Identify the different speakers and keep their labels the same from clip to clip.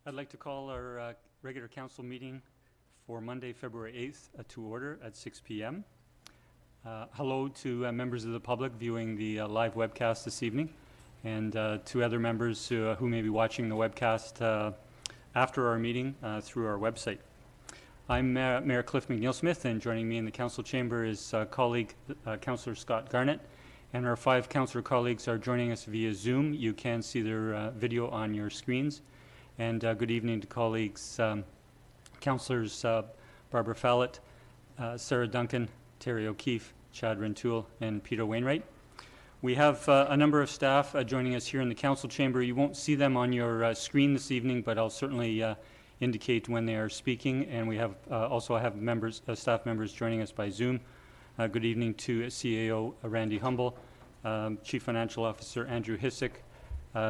Speaker 1: I'd like to call our regular council meeting for Monday, February 8th to order at 6 p.m. Hello to members of the public viewing the live webcast this evening, and to other members who may be watching the webcast after our meeting through our website. I'm Mayor Cliff McNeil-Smith, and joining me in the council chamber is colleague Councillor Scott Garnett, and our 5 councillor colleagues are joining us via Zoom. You can see their video on your screens. And good evening to colleagues, councillors Barbara Fallett, Sarah Duncan, Terry O'Keefe, Chad Rintoul, and Peter Wainwright. We have a number of staff joining us here in the council chamber. You won't see them on your screen this evening, but I'll certainly indicate when they are speaking. And we have also have members, staff members joining us by Zoom. Good evening to CAO Randy Humble, Chief Financial Officer Andrew Hissick,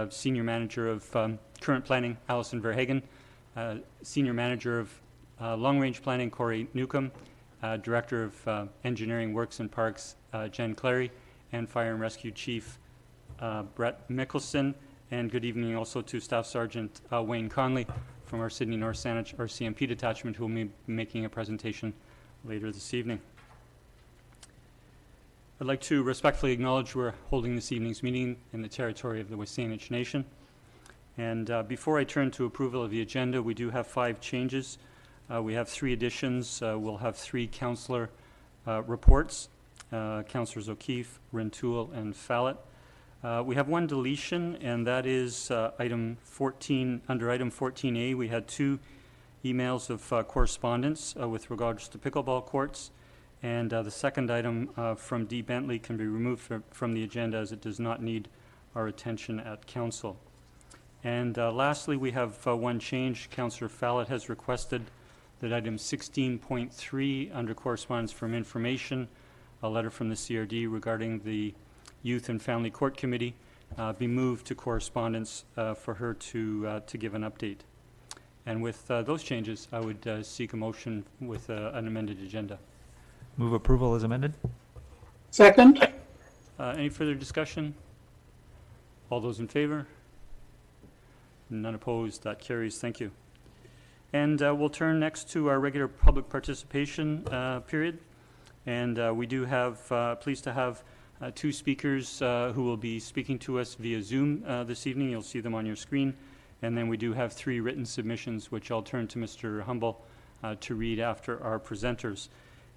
Speaker 1: Senior Manager of Current Planning, Alison Verhagen, Senior Manager of Long Range Planning, Corey Newcomb, Director of Engineering Works and Parks, Jen Clary, and Fire and Rescue Chief Brett Mickelson. And good evening also to Staff Sergeant Wayne Conley from our Sydney North Saanich RCMP detachment, who will be making a presentation later this evening. I'd like to respectfully acknowledge we're holding this evening's meeting in the territory of the WSÁNEĆ Nation. And before I turn to approval of the agenda, we do have 5 changes. We have 3 additions. We'll have 3 councillor reports, Councillors O'Keefe, Rintoul, and Fallett. We have 1 deletion, and that is item 14. Under item 14A, we had 2 emails of correspondence with regards to pickleball courts. And the second item from D. Bentley can be removed from the agenda, as it does not need our attention at council. And lastly, we have 1 change. Councillor Fallett has requested that item 16.3 under correspondence from information, a letter from the CRD regarding the Youth and Family Court Committee, be moved to correspondence for her to give an update. And with those changes, I would seek a motion with an amended agenda.
Speaker 2: Move approval as amended.
Speaker 3: Second.
Speaker 1: Any further discussion? All those in favor? None opposed. That carries. Thank you. And we'll turn next to our regular public participation period. And we do have, pleased to have 2 speakers who will be speaking to us via Zoom this evening. You'll see them on your screen. And then we do have 3 written submissions, which I'll turn to Mr. Humble to read after our presenters.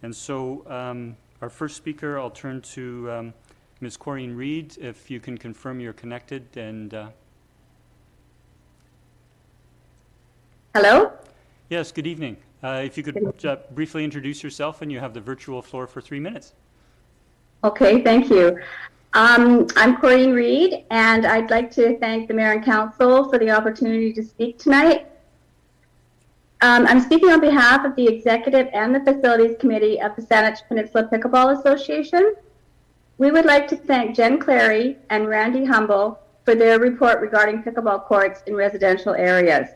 Speaker 1: And so our first speaker, I'll turn to Ms. Corrine Reed, if you can confirm you're connected. And
Speaker 4: hello?
Speaker 1: Yes, good evening. If you could briefly introduce yourself, and you have the virtual floor for 3 minutes.
Speaker 4: Okay, thank you. I'm Corrine Reed, and I'd like to thank the Mayor and Council for the opportunity to speak tonight. I'm speaking on behalf of the Executive and the Facilities Committee of the Saanich Peninsula Pickleball Association. We would like to thank Jen Clary and Randy Humble for their report regarding pickleball courts in residential areas.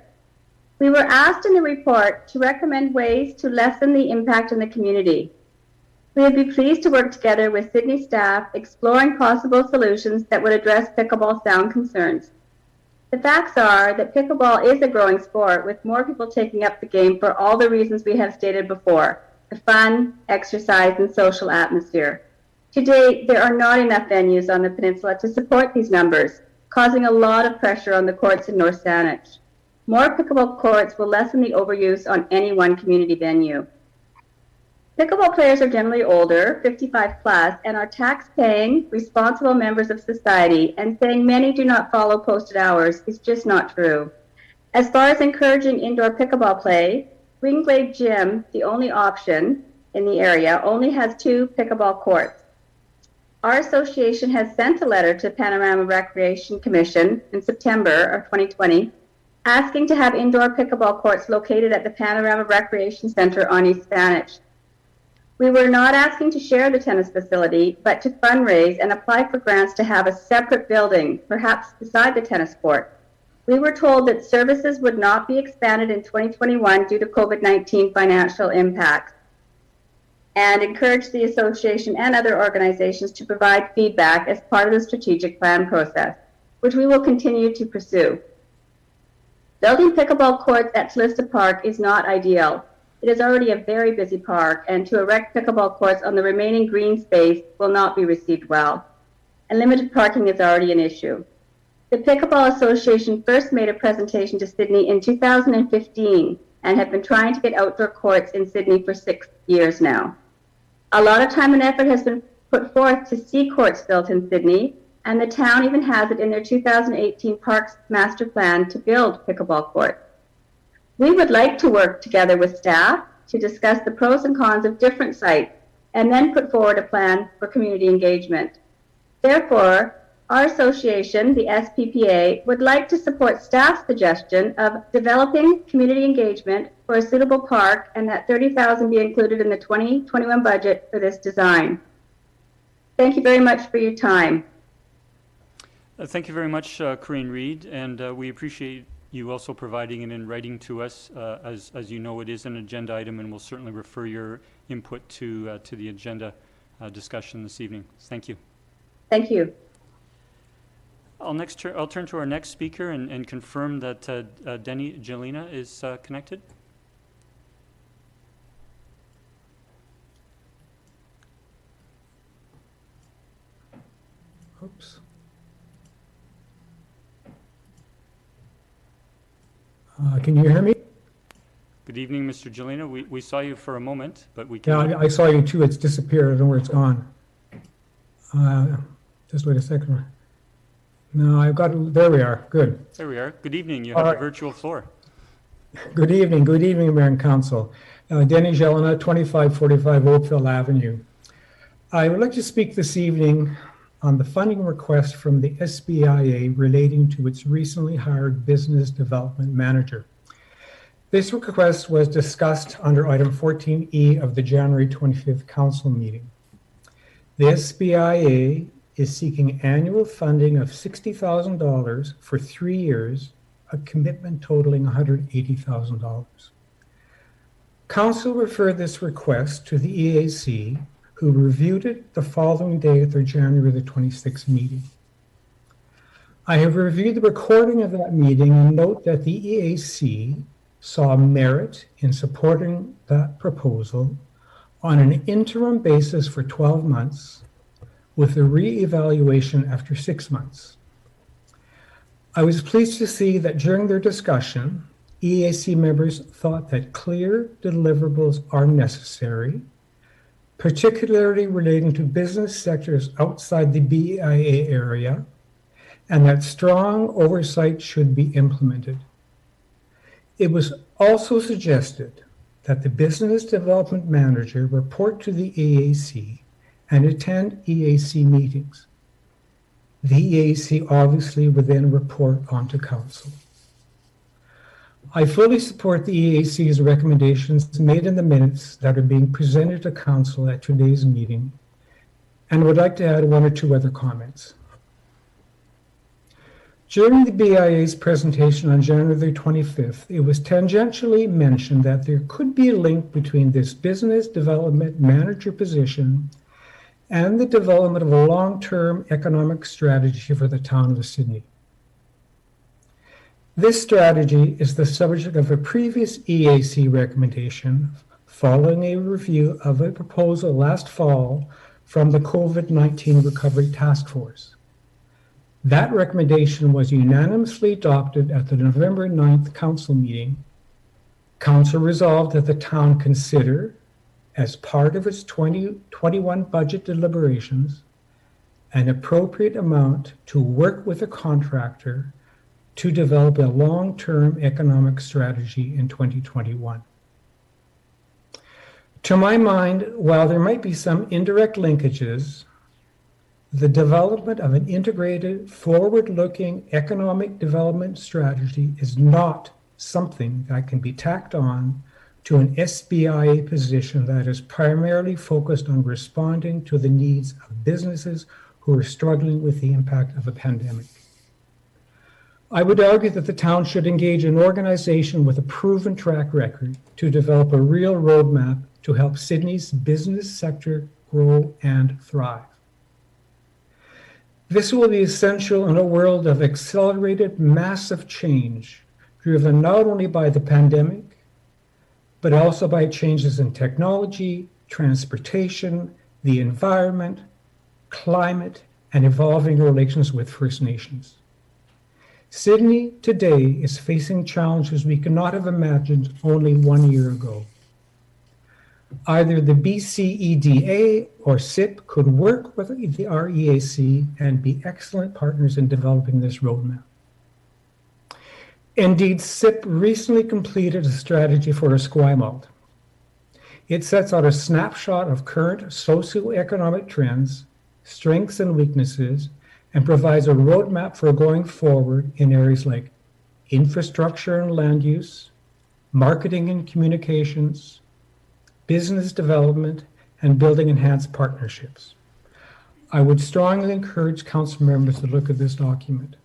Speaker 4: We were asked in the report to recommend ways to lessen the impact on the community. We would be pleased to work together with Sydney staff exploring possible solutions that would address pickleball sound concerns. The facts are that pickleball is a growing sport, with more people taking up the game for all the reasons we have stated before: the fun, exercise, and social atmosphere. To date, there are not enough venues on the peninsula to support these numbers, causing a lot of pressure on the courts in North Saanich. More pickleball courts will lessen the overuse on any one community venue. Pickleball players are generally older, 55 plus, and are tax-paying, responsible members of society, and saying many do not follow posted hours is just not true. As far as encouraging indoor pickleball play, Ringblade Gym, the only option in the area, only has 2 pickleball courts. Our association has sent a letter to Panorama Recreation Commission in September of 2020, asking to have indoor pickleball courts located at the Panorama Recreation Centre on East Saanich. We were not asking to share the tennis facility, but to fundraise and apply for grants to have a separate building, perhaps beside the tennis court. We were told that services would not be expanded in 2021 due to COVID-19 financial impacts, and encouraged the association and other organizations to provide feedback as part of the strategic plan process, which we will continue to pursue. Building pickleball courts at Calista Park is not ideal. It is already a very busy park, and to erect pickleball courts on the remaining green space will not be received well. And limited parking is already an issue. The Pickleball Association first made a presentation to Sydney in 2015 and have been trying to get outdoor courts in Sydney for 6 years now. A lot of time and effort has been put forth to see courts built in Sydney, and the town even has it in their 2018 Parks Master Plan to build pickleball courts. We would like to work together with staff to discuss the pros and cons of different sites and then put forward a plan for community engagement. Therefore, our association, the SPPA, would like to support staff's suggestion of developing community engagement for a suitable park and that $30,000 be included in the 2021 budget for this design. Thank you very much for your time.
Speaker 1: Thank you very much, Corinne Reid, and we appreciate you also providing it in writing to us. As you know, it is an agenda item, and we'll certainly refer your input to the agenda discussion this evening. Thank you.
Speaker 4: Thank you.
Speaker 1: I'll turn to our next speaker and confirm that Denny Jelena is connected.
Speaker 5: Oops. Can you hear me?
Speaker 1: Good evening, Mr. Jelena. We saw you for a moment, but we can't.
Speaker 5: Yeah, I saw you too. It's disappeared. I don't know where it's gone. Just wait a second. No, I've got it. There we are. Good.
Speaker 1: There we are. Good evening. You have the virtual floor.
Speaker 5: Good evening. Good evening, Mayor and Council. Denny Jelena, 2545 Oakville Avenue. I would like to speak this evening on the funding request from the SBIA relating to its recently hired business development manager. This request was discussed under item 14E of the January 25th council meeting. The SBIA is seeking annual funding of $60,000 for 3 years, a commitment totaling $180,000. Council referred this request to the EAC, who reviewed it the following day at their January the 26th meeting. I have reviewed the recording of that meeting and note that the EAC saw merit in supporting that proposal on an interim basis for 12 months with a re-evaluation after 6 months. I was pleased to see that during their discussion, EAC members thought that clear deliverables are necessary, particularly relating to business sectors outside the BIA area, and that strong oversight should be implemented. It was also suggested that the business development manager report to the EAC and attend EAC meetings. The EAC obviously would then report on to council. I fully support the EAC's recommendations made in the minutes that are being presented to council at today's meeting, and would like to add 1 or 2 other comments. During the BIA's presentation on January 25th, it was tangentially mentioned that there could be a link between this business development manager position and the development of a long-term economic strategy for the town of Sydney. This strategy is the subject of a previous EAC recommendation following a review of a proposal last fall from the COVID-19 Recovery Task Force. That recommendation was unanimously adopted at the November 9th council meeting. Council resolved that the town consider, as part of its 2021 budget deliberations, an appropriate amount to work with a contractor to develop a long-term economic strategy in 2021. To my mind, while there might be some indirect linkages, the development of an integrated, forward-looking economic development strategy is not something that can be tacked on to an SBIA position that is primarily focused on responding to the needs of businesses who are struggling with the impact of a pandemic. I would argue that the town should engage an organization with a proven track record to develop a real roadmap to help Sydney's business sector grow and thrive. This will be essential in a world of accelerated massive change driven not only by the pandemic, but also by changes in technology, transportation, the environment, climate, and evolving relations with First Nations. Sydney today is facing challenges we could not have imagined only 1 year ago. Either the BCEDA or CIP could work with the REAC and be excellent partners in developing this roadmap. Indeed, CIP recently completed a strategy for Esquimalt. It sets out a snapshot of current socioeconomic trends, strengths and weaknesses, and provides a roadmap for going forward in areas like infrastructure and land use, marketing and communications, business development, and building enhanced partnerships. I would strongly encourage council members to look at this document.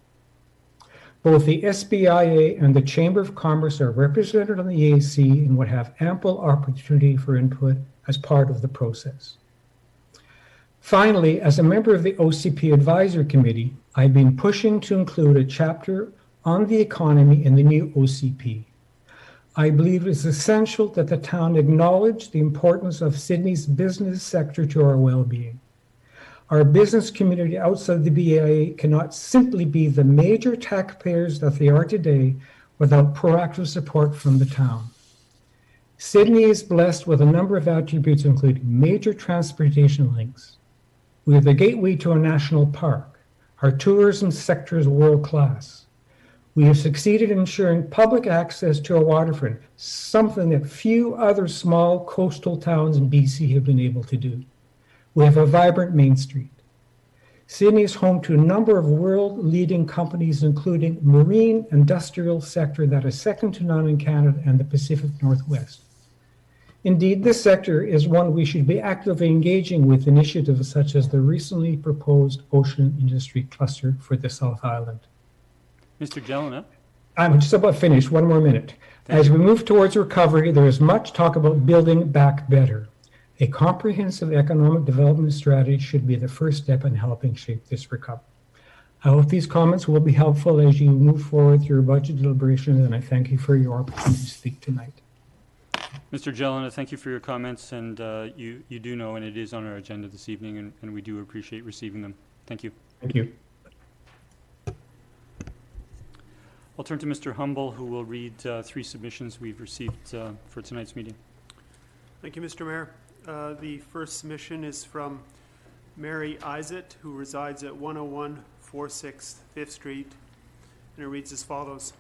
Speaker 5: Both the SBIA and the Chamber of Commerce are represented on the EAC and would have ample opportunity for input as part of the process. Finally, as a member of the OCP Advisory Committee, I've been pushing to include a chapter on the economy in the new OCP. I believe it is essential that the town acknowledge the importance of Sydney's business sector to our well-being. Our business community outside the BIA cannot simply be the major taxpayers that they are today without proactive support from the town. Sydney is blessed with a number of attributes, including major transportation links. We are the gateway to a national park. Our tourism sector is world-class. We have succeeded in ensuring public access to a waterfront, something that few other small coastal towns in BC have been able to do. We have a vibrant Main Street. Sydney is home to a number of world-leading companies, including marine industrial sector that is second to none in Canada and the Pacific Northwest. Indeed, this sector is one we should be actively engaging with initiatives such as the recently proposed Ocean Industry Cluster for the South Island.
Speaker 1: Mr. Jelena?
Speaker 5: I'm just about finished, one more minute. As we move towards recovery, there is much talk about building back better. A comprehensive economic development strategy should be the first step in helping shape this recovery. I hope these comments will be helpful as you move forward through your budget deliberations, and I thank you for your opportunity to speak tonight.
Speaker 1: Mr. Jelena, thank you for your comments, and you do know, and it is on our agenda this evening, and we do appreciate receiving them. Thank you.
Speaker 5: Thank you.
Speaker 1: I'll turn to Mr. Humble, who will read 3 submissions we've received for tonight's meeting.
Speaker 6: Thank you, Mr. Mayor. The first submission is from Mary Isett, who resides at 10146 5th Street, and it reads as follows.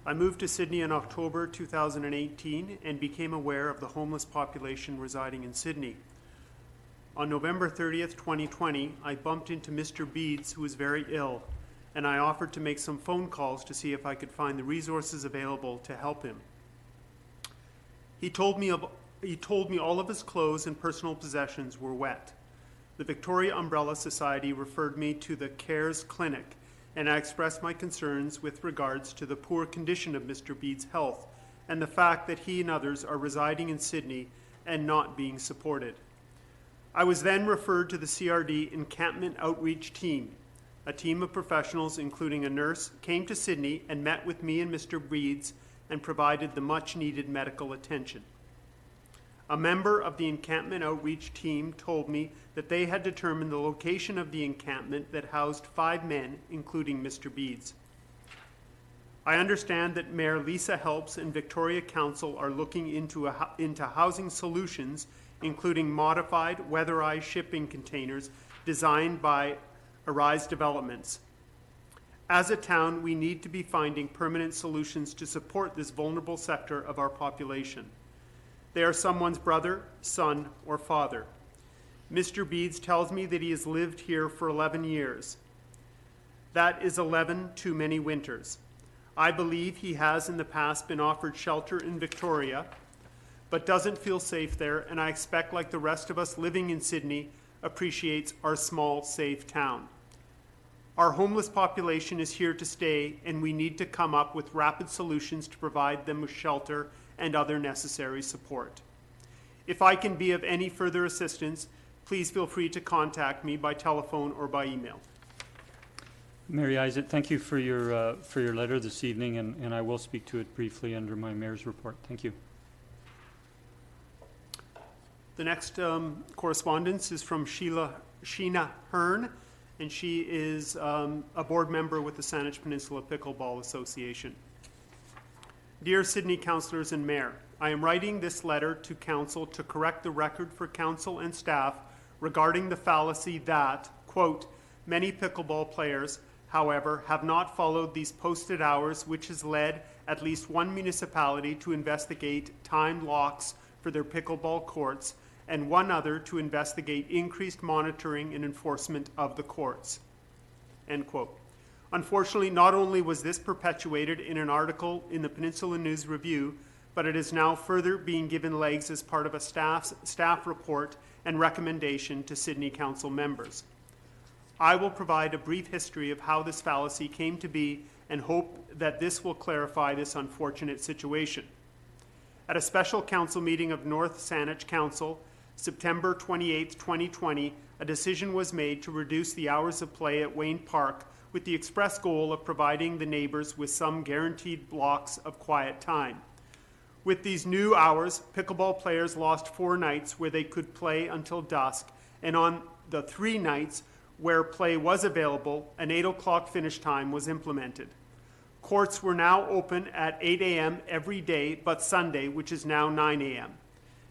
Speaker 6: I moved to Sydney in October 2018 and became aware of the homeless population residing in Sydney. On November 30th, 2020, I bumped into Mr. Beeds, who was very ill, and I offered to make some phone calls to see if I could find the resources available to help him. He told me all of his clothes and personal possessions were wet. The Victoria Umbrella Society referred me to the CARES Clinic, and I expressed my concerns with regards to the poor condition of Mr. Beeds' health and the fact that he and others are residing in Sydney and not being supported. I was then referred to the CRD Encampment Outreach Team. A team of professionals, including a nurse, came to Sydney and met with me and Mr. Beeds and provided the much-needed medical attention. A member of the encampment outreach team told me that they had determined the location of the encampment that housed 5 men, including Mr. Beeds. I understand that Mayor Lisa Helps and Victoria Council are looking into housing solutions, including modified weatherized shipping containers designed by Arise Developments. As a town, we need to be finding permanent solutions to support this vulnerable sector of our population. They are someone's brother, son, or father. Mr. Beeds tells me that he has lived here for 11 years. That is 11 too many winters. I believe he has in the past been offered shelter in Victoria, but doesn't feel safe there, and I expect, like the rest of us living in Sydney, appreciates our small, safe town. Our homeless population is here to stay, and we need to come up with rapid solutions to provide them with shelter and other necessary support. If I can be of any further assistance, please feel free to contact me by telephone or by email.
Speaker 1: Mary Isaac, thank you for your letter this evening, and I will speak to it briefly under my mayor's report. Thank you.
Speaker 6: The next correspondence is from Sheena Hearn, and she is a board member with the Saanich Peninsula Pickleball Association. Dear Sydney councillors and mayor, I am writing this letter to council to correct the record for council and staff regarding the fallacy that, quote, many pickleball players, however, have not followed these posted hours, which has led at least one municipality to investigate time locks for their pickleball courts and one other to investigate increased monitoring and enforcement of the courts, end quote. Unfortunately, not only was this perpetuated in an article in the Peninsula News Review, but it is now further being given legs as part of a staff report and recommendation to Sydney Council members. I will provide a brief history of how this fallacy came to be and hope that this will clarify this unfortunate situation. At a special council meeting of North Saanich Council, September 28, 2020, a decision was made to reduce the hours of play at Wayne Park with the express goal of providing the neighbors with some guaranteed blocks of quiet time. With these new hours, pickleball players lost 4 nights where they could play until dusk, and on the 3 nights where play was available, an 8 o'clock finish time was implemented. Courts were now open at 8 a.m. every day but Sunday, which is now 9 a.m.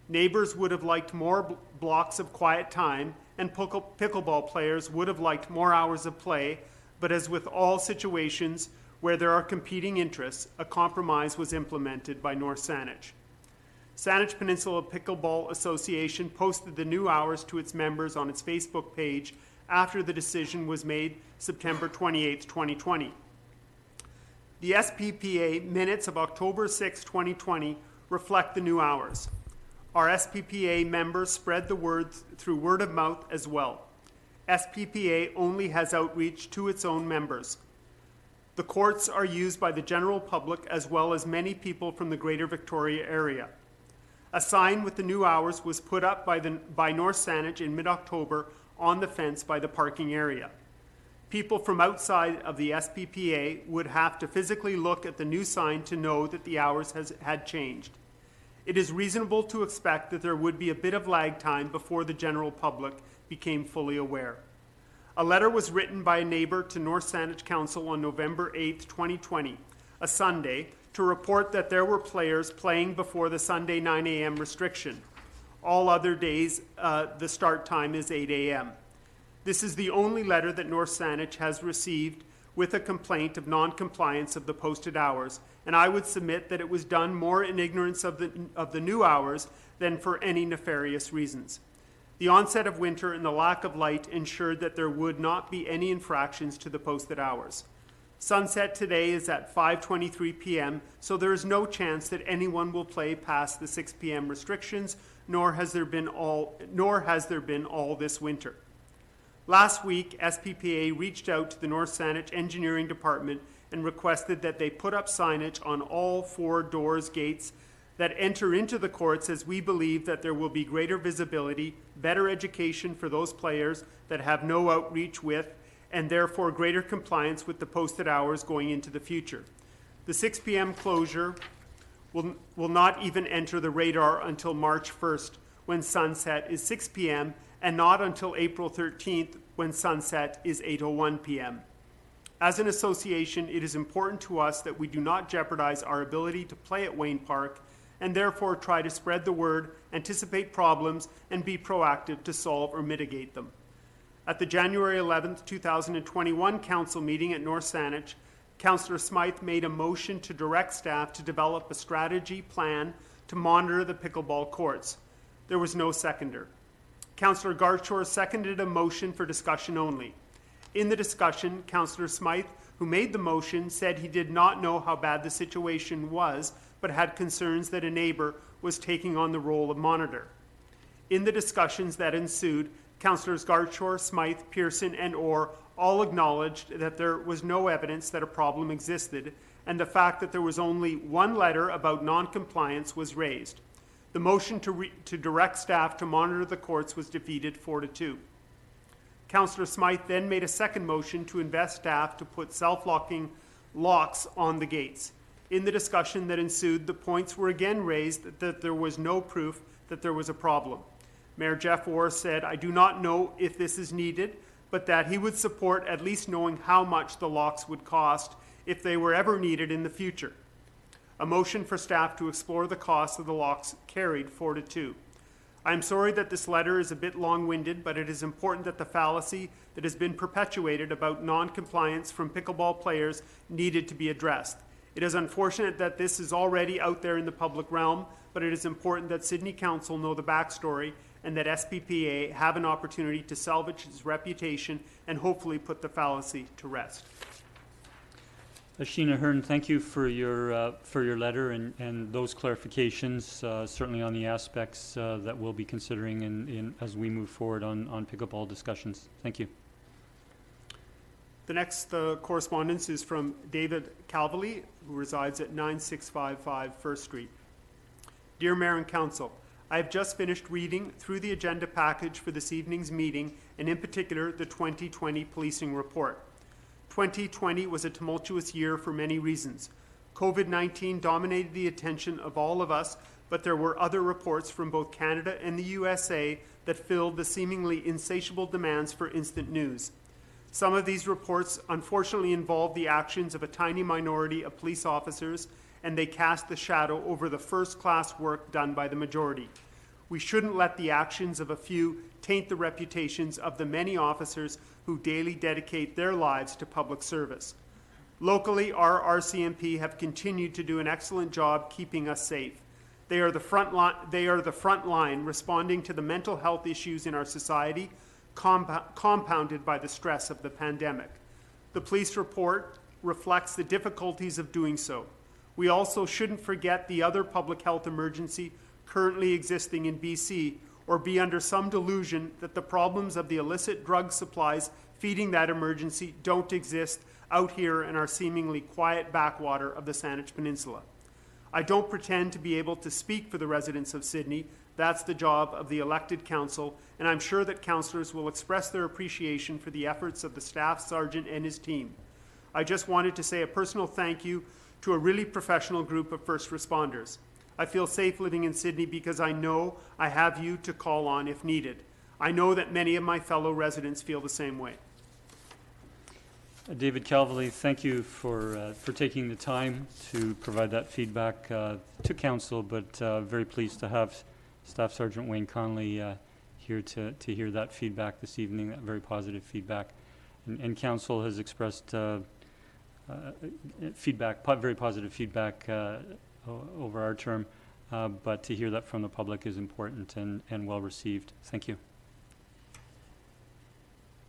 Speaker 6: Neighbors would have liked more blocks of quiet time, and pickleball players would have liked more hours of play, but as with all situations where there are competing interests, a compromise was implemented by North Saanich. Saanich Peninsula Pickleball Association posted the new hours to its members on its Facebook page after the decision was made September 28, 2020. The SPPA minutes of October 6, 2020 reflect the new hours. Our SPPA members spread the word through word of mouth as well. SPPA only has outreach to its own members. The courts are used by the general public as well as many people from the Greater Victoria area. A sign with the new hours was put up by North Saanich in mid-October on the fence by the parking area. People from outside of the SPPA would have to physically look at the new sign to know that the hours had changed. It is reasonable to expect that there would be a bit of lag time before the general public became fully aware. A letter was written by a neighbor to North Saanich Council on November 8, 2020, a Sunday, to report that there were players playing before the Sunday 9 a.m. restriction. All other days, the start time is 8 a.m. This is the only letter that North Saanich has received with a complaint of non-compliance of the posted hours, and I would submit that it was done more in ignorance of the new hours than for any nefarious reasons. The onset of winter and the lack of light ensured that there would not be any infractions to the posted hours. Sunset today is at 5:23 p.m., so there is no chance that anyone will play past the 6 p.m. restrictions, nor has there been all this winter. Last week, SPPA reached out to the North Saanich Engineering Department and requested that they put up signage on all 4 doors gates that enter into the courts, as we believe that there will be greater visibility, better education for those players that have no outreach with, and therefore greater compliance with the posted hours going into the future. The 6 p.m. closure will not even enter the radar until March 1st, when sunset is 6 p.m., and not until April 13th, when sunset is 8:01 p.m. As an association, it is important to us that we do not jeopardize our ability to play at Wayne Park, and therefore try to spread the word, anticipate problems, and be proactive to solve or mitigate them. At the January 11th, 2021 council meeting at North Saanich, Councillor Smythe made a motion to direct staff to develop a strategy plan to monitor the pickleball courts. There was no seconder. Councillor Garchor seconded a motion for discussion only. In the discussion, Councillor Smythe, who made the motion, said he did not know how bad the situation was, but had concerns that a neighbour was taking on the role of monitor. In the discussions that ensued, Councillors Garchor, Smythe, Pearson, and Orr all acknowledged that there was no evidence that a problem existed, and the fact that there was only one letter about non-compliance was raised. The motion to direct staff to monitor the courts was defeated 4-2. Councillor Smythe then made a second motion to invest staff to put self-locking locks on the gates. In the discussion that ensued, the points were again raised that there was no proof that there was a problem. Mayor Jeff Orr said, "I do not know if this is needed, but that he would support at least knowing how much the locks would cost if they were ever needed in the future." A motion for staff to explore the cost of the locks carried 4-2. I am sorry that this letter is a bit long-winded, but it is important that the fallacy that has been perpetuated about non-compliance from pickleball players needed to be addressed. It is unfortunate that this is already out there in the public realm, but it is important that Sydney Council know the backstory and that SPPA have an opportunity to salvage its reputation and hopefully put the fallacy to rest.
Speaker 1: Sheena Hearn, thank you for your letter and those clarifications, certainly on the aspects that we'll be considering as we move forward on pickleball discussions. Thank you.
Speaker 6: The next correspondence is from David Calvely, who resides at 9655 First Street. Dear Mayor and Council, I have just finished reading through the agenda package for this evening's meeting, and in particular, the 2020 policing report. 2020 was a tumultuous year for many reasons. COVID-19 dominated the attention of all of us, but there were other reports from both Canada and the USA that filled the seemingly insatiable demands for instant news. Some of these reports unfortunately involved the actions of a tiny minority of police officers, and they cast the shadow over the first-class work done by the majority. We shouldn't let the actions of a few taint the reputations of the many officers who daily dedicate their lives to public service. Locally, our RCMP have continued to do an excellent job keeping us safe. They are the front line responding to the mental health issues in our society, compounded by the stress of the pandemic. The police report reflects the difficulties of doing so. We also shouldn't forget the other public health emergency currently existing in BC, or be under some delusion that the problems of the illicit drug supplies feeding that emergency don't exist out here in our seemingly quiet backwater of the Saanich Peninsula. I don't pretend to be able to speak for the residents of Sydney. That's the job of the elected council, and I'm sure that councillors will express their appreciation for the efforts of the staff sergeant and his team. I just wanted to say a personal thank you to a really professional group of first responders. I feel safe living in Sydney because I know I have you to call on if needed. I know that many of my fellow residents feel the same way.
Speaker 1: David Calvely, thank you for taking the time to provide that feedback to council, but very pleased to have Staff Sergeant Wayne Conley here to hear that feedback this evening, that very positive feedback. And council has expressed feedback, very positive feedback over our term, but to hear that from the public is important and well received. Thank you.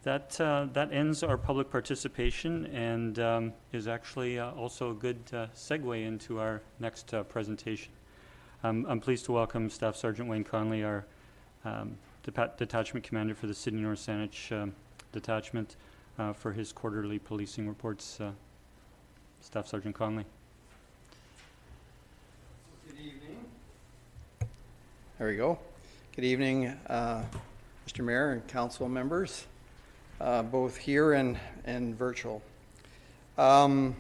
Speaker 1: That ends our public participation and is actually also a good segue into our next presentation. I'm pleased to welcome Staff Sergeant Wayne Conley, our detachment commander for the Sydney North Saanich detachment, for his quarterly policing reports. Staff Sergeant Conley.
Speaker 7: Good evening. There we go. Good evening, Mr. Mayor and council members, both here and virtual. So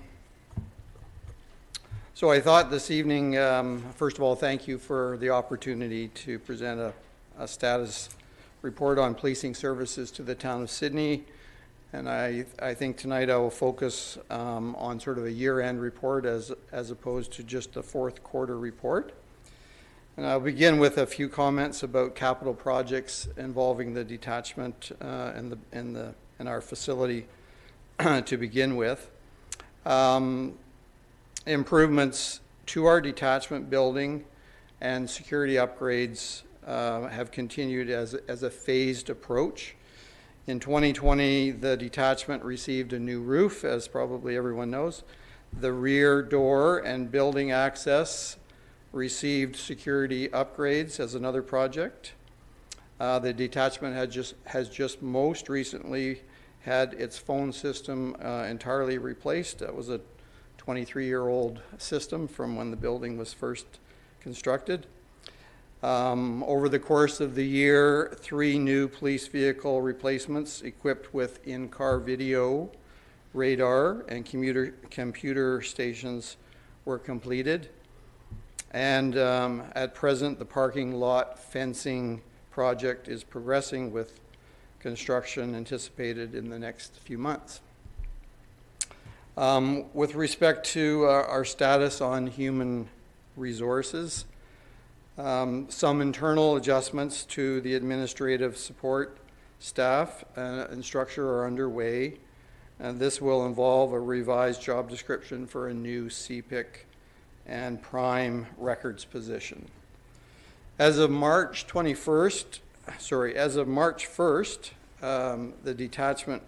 Speaker 7: I thought this evening, first of all, thank you for the opportunity to present a status report on policing services to the town of Sydney. And I think tonight I will focus on sort of a year-end report as opposed to just a fourth quarter report. And I'll begin with a few comments about capital projects involving the detachment and our facility to begin with. Improvements to our detachment building and security upgrades have continued as a phased approach. In 2020, the detachment received a new roof, as probably everyone knows. The rear door and building access received security upgrades as another project. The detachment has just most recently had its phone system entirely replaced. That was a 23-year-old system from when the building was first constructed. Over the course of the year, 3 new police vehicle replacements equipped with in-car video, radar, and computer stations were completed. And at present, the parking lot fencing project is progressing with construction anticipated in the next few months. With respect to our status on human resources, some internal adjustments to the administrative support staff and structure are underway, and this will involve a revised job description for a new CPIC and prime records position. As of March 1st, the detachment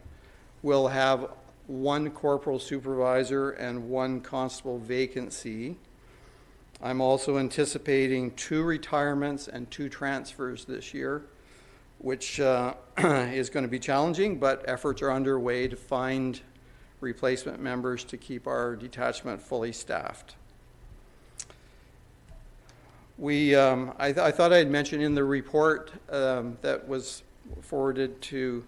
Speaker 7: will have 1 corporal supervisor and 1 constable vacancy. I'm also anticipating 2 retirements and 2 transfers this year, which is going to be challenging, but efforts are underway to find replacement members to keep our detachment fully staffed. I thought I'd mention in the report that was forwarded to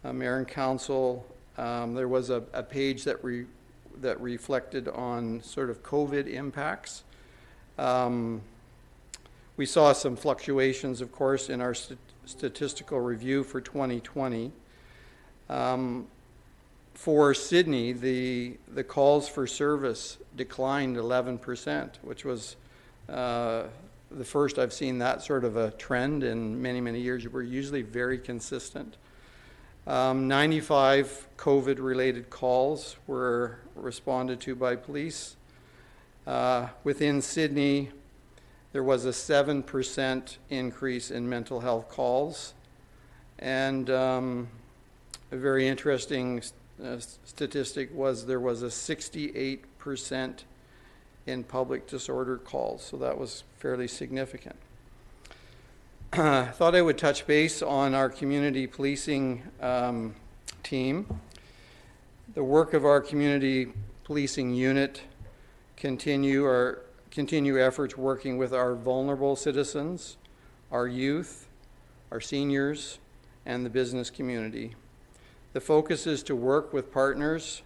Speaker 7: Mayor and Council, there was a page that reflected on sort of COVID impacts. We saw some fluctuations, of course, in our statistical review for 2020. For Sydney, the calls for service declined 11%, which was the first I've seen that sort of a trend in many, many years. We're usually very consistent. 95 COVID-related calls were responded to by police. Within Sydney, there was a 7% increase in mental health calls. And a very interesting statistic was there was a 68% in public disorder calls, so that was fairly significant. I thought I would touch base on our community policing team. The work of our community policing unit continue efforts working with our vulnerable citizens, our youth, our seniors, and the business community. The focus is to work with partners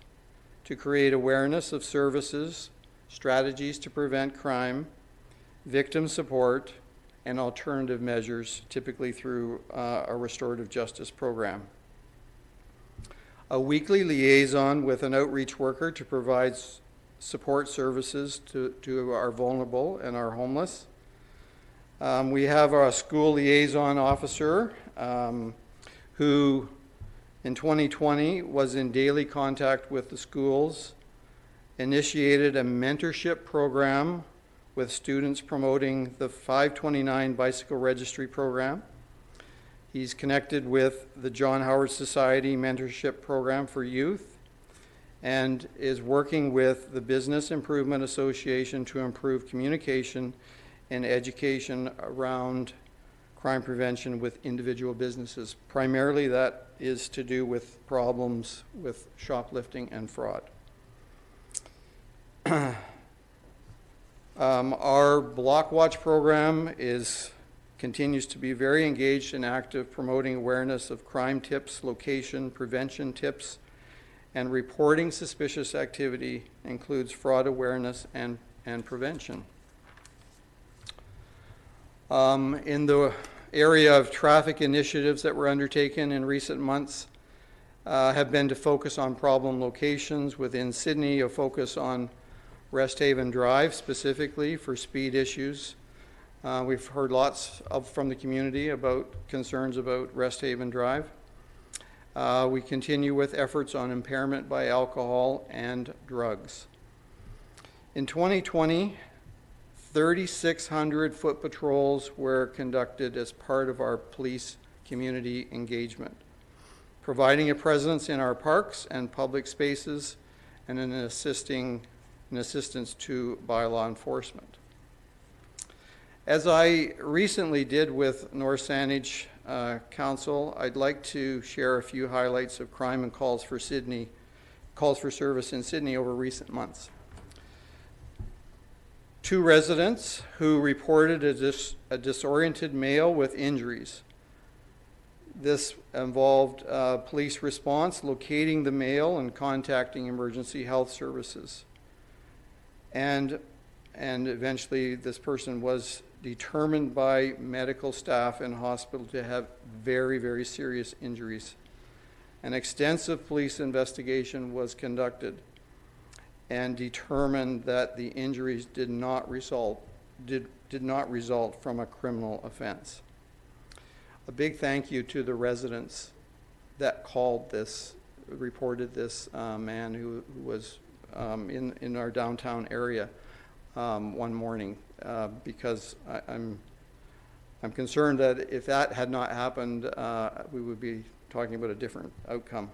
Speaker 7: to create awareness of services, strategies to prevent crime, victim support, and alternative measures, typically through a restorative justice program. A weekly liaison with an outreach worker to provide support services to our vulnerable and our homeless. We have our school liaison officer who in 2020 was in daily contact with the schools, initiated a mentorship program with students promoting the 529 Bicycle Registry Program. He's connected with the John Howard Society Mentorship Program for Youth and is working with the Business Improvement Association to improve communication and education around crime prevention with individual businesses. Primarily that is to do with problems with shoplifting and fraud. Our Block Watch program continues to be very engaged and active, promoting awareness of crime tips, location, prevention tips, and reporting suspicious activity includes fraud awareness and prevention. In the area of traffic initiatives that were undertaken in recent months have been to focus on problem locations within Sydney, a focus on Resthaven Drive specifically for speed issues. We've heard lots from the community about concerns about Resthaven Drive. We continue with efforts on impairment by alcohol and drugs. In 2020, 3,600 foot patrols were conducted as part of our police community engagement, providing a presence in our parks and public spaces and an assistance to bylaw enforcement. As I recently did with North Saanich Council, I'd like to share a few highlights of crime and calls for service in Sydney over recent months. 2 residents who reported a disoriented male with injuries. This involved police response, locating the male and contacting emergency health services. And eventually this person was determined by medical staff in hospital to have very, very serious injuries. An extensive police investigation was conducted and determined that the injuries did not result from a criminal offense. A big thank you to the residents that reported this man who was in our downtown area one morning, because I'm concerned that if that had not happened, we would be talking about a different outcome.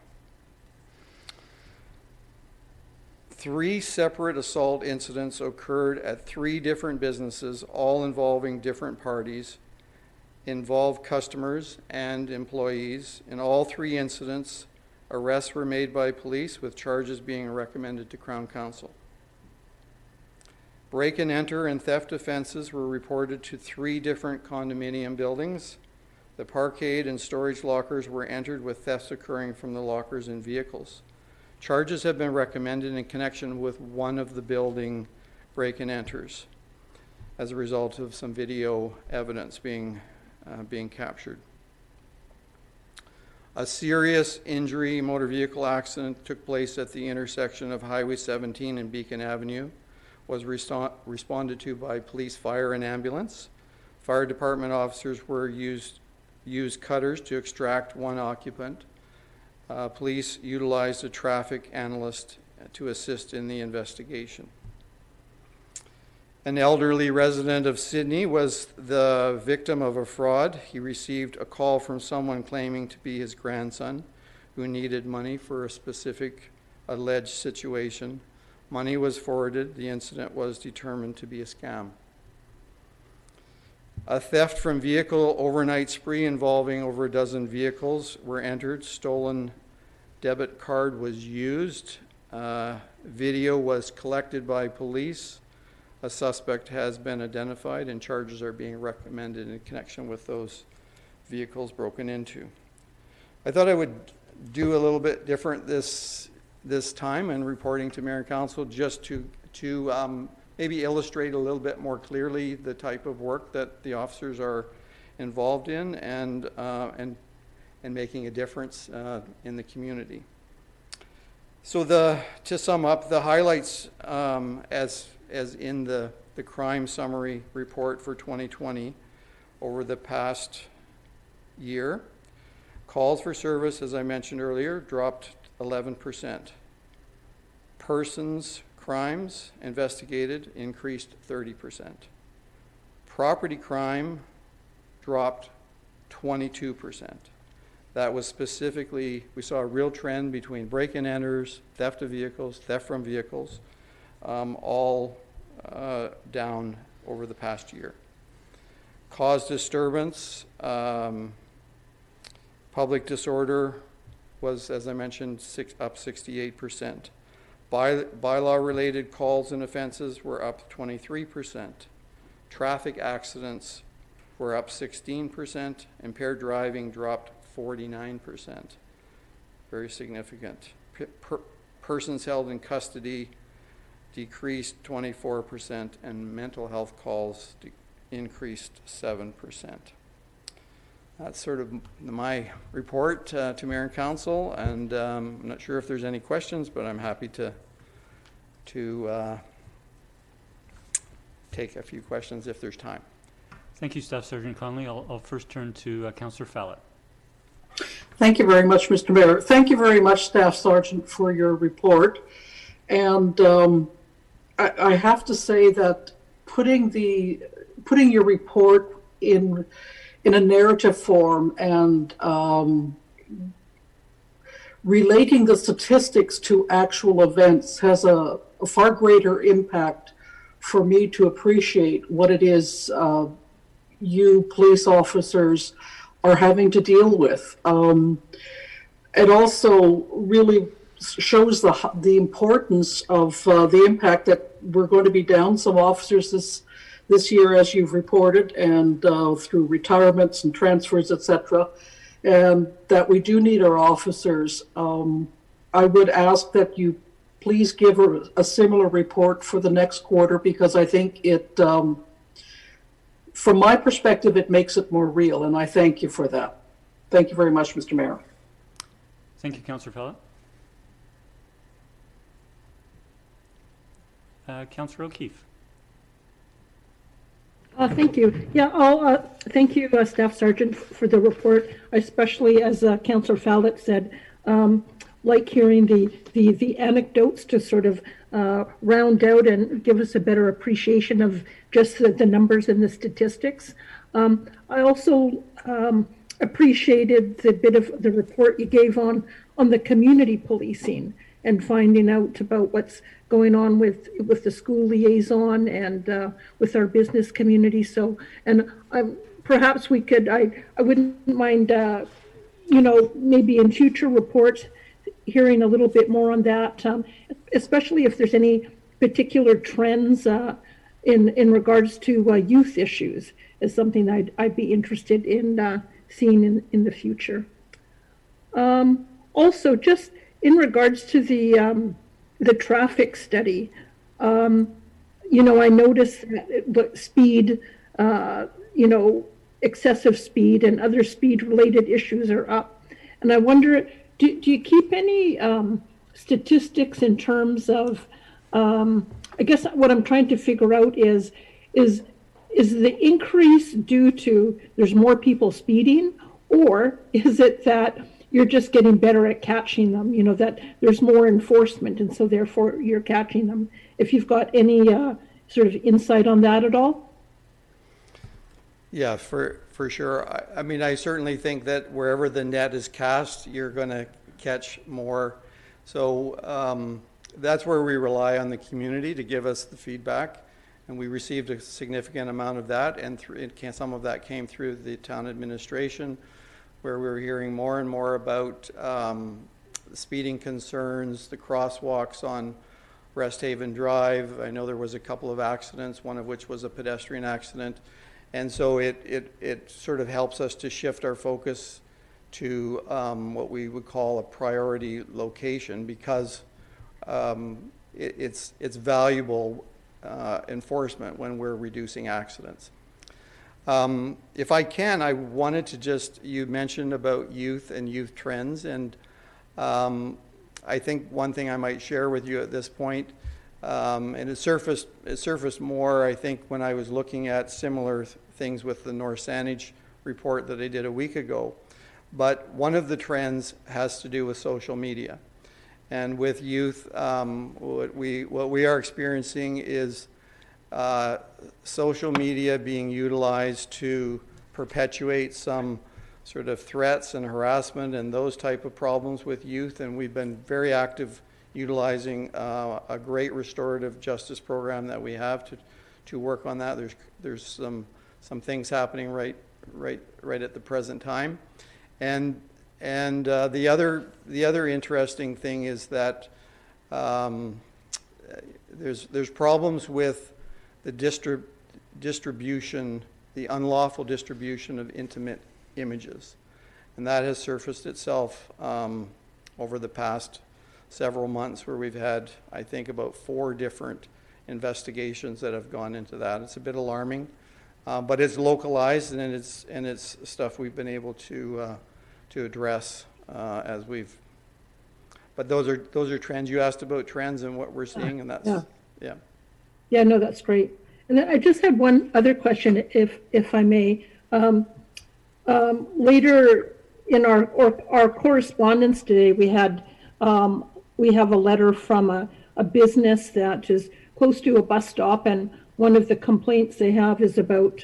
Speaker 7: 3 separate assault incidents occurred at 3 different businesses, all involving different parties, involved customers and employees. In all 3 incidents, arrests were made by police, with charges being recommended to Crown Counsel. Break and enter and theft offenses were reported to 3 different condominium buildings. The parkade and storage lockers were entered, with thefts occurring from the lockers and vehicles. Charges have been recommended in connection with one of the building break and enters as a result of some video evidence being captured. A serious injury motor vehicle accident took place at the intersection of Highway 17 and Beacon Avenue. Was responded to by police, fire, and ambulance. Fire department officers used cutters to extract one occupant. Police utilized a traffic analyst to assist in the investigation. An elderly resident of Sydney was the victim of a fraud. He received a call from someone claiming to be his grandson who needed money for a specific alleged situation. Money was forwarded. The incident was determined to be a scam. A theft from vehicle overnight spree involving over a dozen vehicles were entered. Stolen debit card was used. Video was collected by police. A suspect has been identified, and charges are being recommended in connection with those vehicles broken into. I thought I would do a little bit different this time in reporting to Mayor and Council, just to maybe illustrate a little bit more clearly the type of work that the officers are involved in and making a difference in the community. So to sum up, the highlights as in the crime summary report for 2020 over the past year. Calls for service, as I mentioned earlier, dropped 11%. Crimes investigated increased 30%. Property crime dropped 22%. That was specifically, we saw a real trend between break-and-enters, theft of vehicles, theft from vehicles, all down over the past year. Cause disturbance, public disorder was, as I mentioned, up 68%. Bylaw-related calls and offenses were up 23%. Traffic accidents were up 16%. Impaired driving dropped 49%. Very significant. Persons held in custody decreased 24%, and mental health calls increased 7%. That's sort of my report to Mayor and Council, and I'm not sure if there's any questions, but I'm happy to take a few questions if there's time.
Speaker 1: Thank you, Staff Sergeant Conley. I'll first turn to Councillor Fallett.
Speaker 3: Thank you very much, Mr. Mayor. Thank you very much, Staff Sergeant, for your report. And I have to say that putting your report in a narrative form and relating the statistics to actual events has a far greater impact for me to appreciate what it is you police officers are having to deal with. It also really shows the importance of the impact that we're going to be down some officers this year, as you've reported, and through retirements and transfers, etc., and that we do need our officers. I would ask that you please give a similar report for the next quarter, because I think it, from my perspective, it makes it more real, and I thank you for that. Thank you very much, Mr. Mayor.
Speaker 1: Thank you, Councillor Fella. Councillor O'Keefe.
Speaker 8: Thank you. Yeah, thank you, Staff Sergeant, for the report. Especially, as Councillor Fallick said, like hearing the anecdotes to sort of round out and give us a better appreciation of just the numbers and the statistics. I also appreciated the bit of the report you gave on the community policing and finding out about what's going on with the school liaison and with our business community. So, and perhaps we could, I wouldn't mind, maybe in future reports, hearing a little bit more on that, especially if there's any particular trends in regards to youth issues, is something I'd be interested in seeing in the future. Also, just in regards to the traffic study, I noticed that the speed, excessive speed and other speed-related issues are up. And I wonder, do you keep any statistics in terms of, I guess what I'm trying to figure out is the increase due to there's more people speeding, or is it that you're just getting better at catching them, that there's more enforcement and so therefore you're catching them? If you've got any sort of insight on that at all?
Speaker 7: Yeah, for sure. I mean, I certainly think that wherever the net is cast, you're going to catch more. So that's where we rely on the community to give us the feedback. And we received a significant amount of that, and some of that came through the town administration, where we were hearing more and more about speeding concerns, the crosswalks on Resthaven Drive. I know there was a couple of accidents, one of which was a pedestrian accident. And so it sort of helps us to shift our focus to what we would call a priority location, because it's valuable enforcement when we're reducing accidents. If I can, I wanted to you mentioned about youth and youth trends, and I think one thing I might share with you at this point, and it surfaced more, I think, when I was looking at similar things with the North Saanich report that I did a week ago. But one of the trends has to do with social media. And with youth, what we are experiencing is social media being utilized to perpetuate some sort of threats and harassment and those type of problems with youth. And we've been very active utilizing a great restorative justice program that we have to work on that. There's some things happening right at the present time. And the other interesting thing is that there's problems with the distribution, the unlawful distribution of intimate images, and that has surfaced itself over the past several months, where we've had, I think, about 4 different investigations that have gone into that. It's a bit alarming, but it's localized, and it's stuff we've been able to address as we've. But those are trends. You asked about trends and what we're seeing, and that's yeah.
Speaker 8: Yeah, no, that's great. And then I just had one other question, if I may. Later in our correspondence today, we have a letter from a business that is close to a bus stop, and one of the complaints they have is about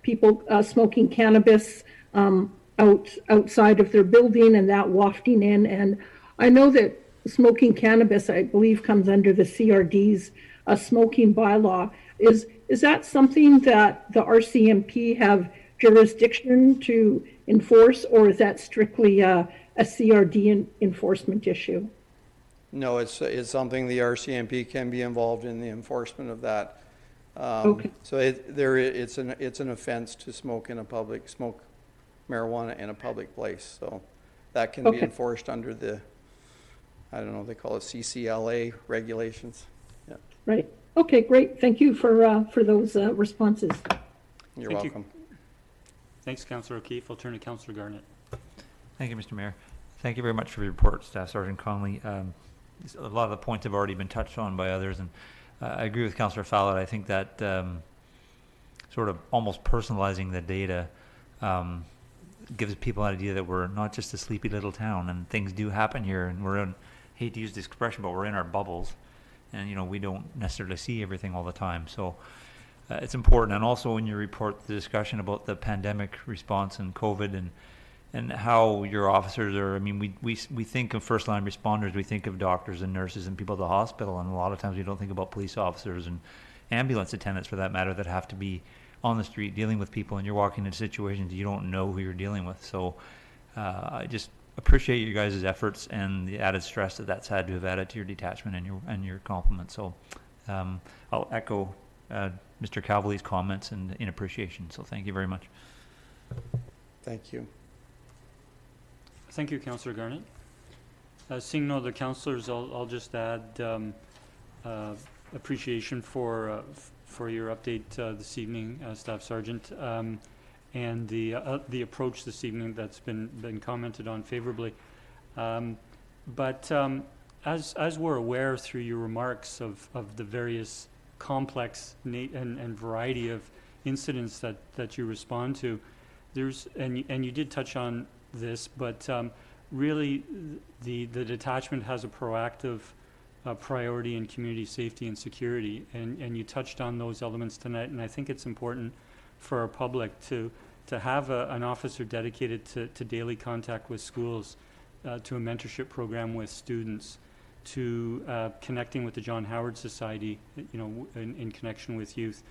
Speaker 8: people smoking cannabis outside of their building, and that wafting in. And I know that smoking cannabis, I believe, comes under the CRD's smoking bylaw. Is that something that the RCMP have jurisdiction to enforce, or is that strictly a CRD enforcement issue?
Speaker 7: No, it's something the RCMP can be involved in the enforcement of that.
Speaker 8: Okay.
Speaker 7: So it's an offense to smoke marijuana in a public place. So that can be
Speaker 8: Okay.
Speaker 7: enforced under the, I don't know, they call it CCLA regulations. Yeah,
Speaker 8: Right. Okay, great. Thank you for those responses.
Speaker 7: you're
Speaker 1: Thank you.
Speaker 7: welcome.
Speaker 1: Thanks, Councillor O'Keefe. I'll turn to Councillor Garnett.
Speaker 2: Thank you, Mr. Mayor. Thank you very much for your report, Staff Sergeant Conley. A lot of the points have already been touched on by others, and I agree with Councillor Fallot. I think that sort of almost personalizing the data gives people an idea that we're not just a sleepy little town, and things do happen here, and we're in, hate to use the expression, but we're in our bubbles, and we don't necessarily see everything all the time. So it's important. And also in your report, the discussion about the pandemic response and COVID and how your officers are, I mean, we think of first line responders, we think of doctors and nurses and people at the hospital, and a lot of times we don't think about police officers and ambulance attendants for that matter that have to be on the street dealing with people, and you're walking into situations you don't know who you're dealing with. So I just appreciate you guys' efforts and the added stress that's had to have added to your detachment and your compliments. So I'll echo Mr. Calvely's comments and in appreciation. So thank you very much.
Speaker 7: Thank you.
Speaker 1: Thank you, Councillor Garnett. Seeing no other councillors, I'll just add appreciation for your update this evening, Staff Sergeant, and the approach this evening that's been commented on favorably. But as we're aware through your remarks of the various complex and variety of incidents that you respond to, and you did touch on this, but really the detachment has a proactive priority in community safety and security, and you touched on those elements tonight, and I think it's important for our public to have an officer dedicated to daily contact with schools, to a mentorship program with students, to connecting with the John Howard Society, in connection with youth,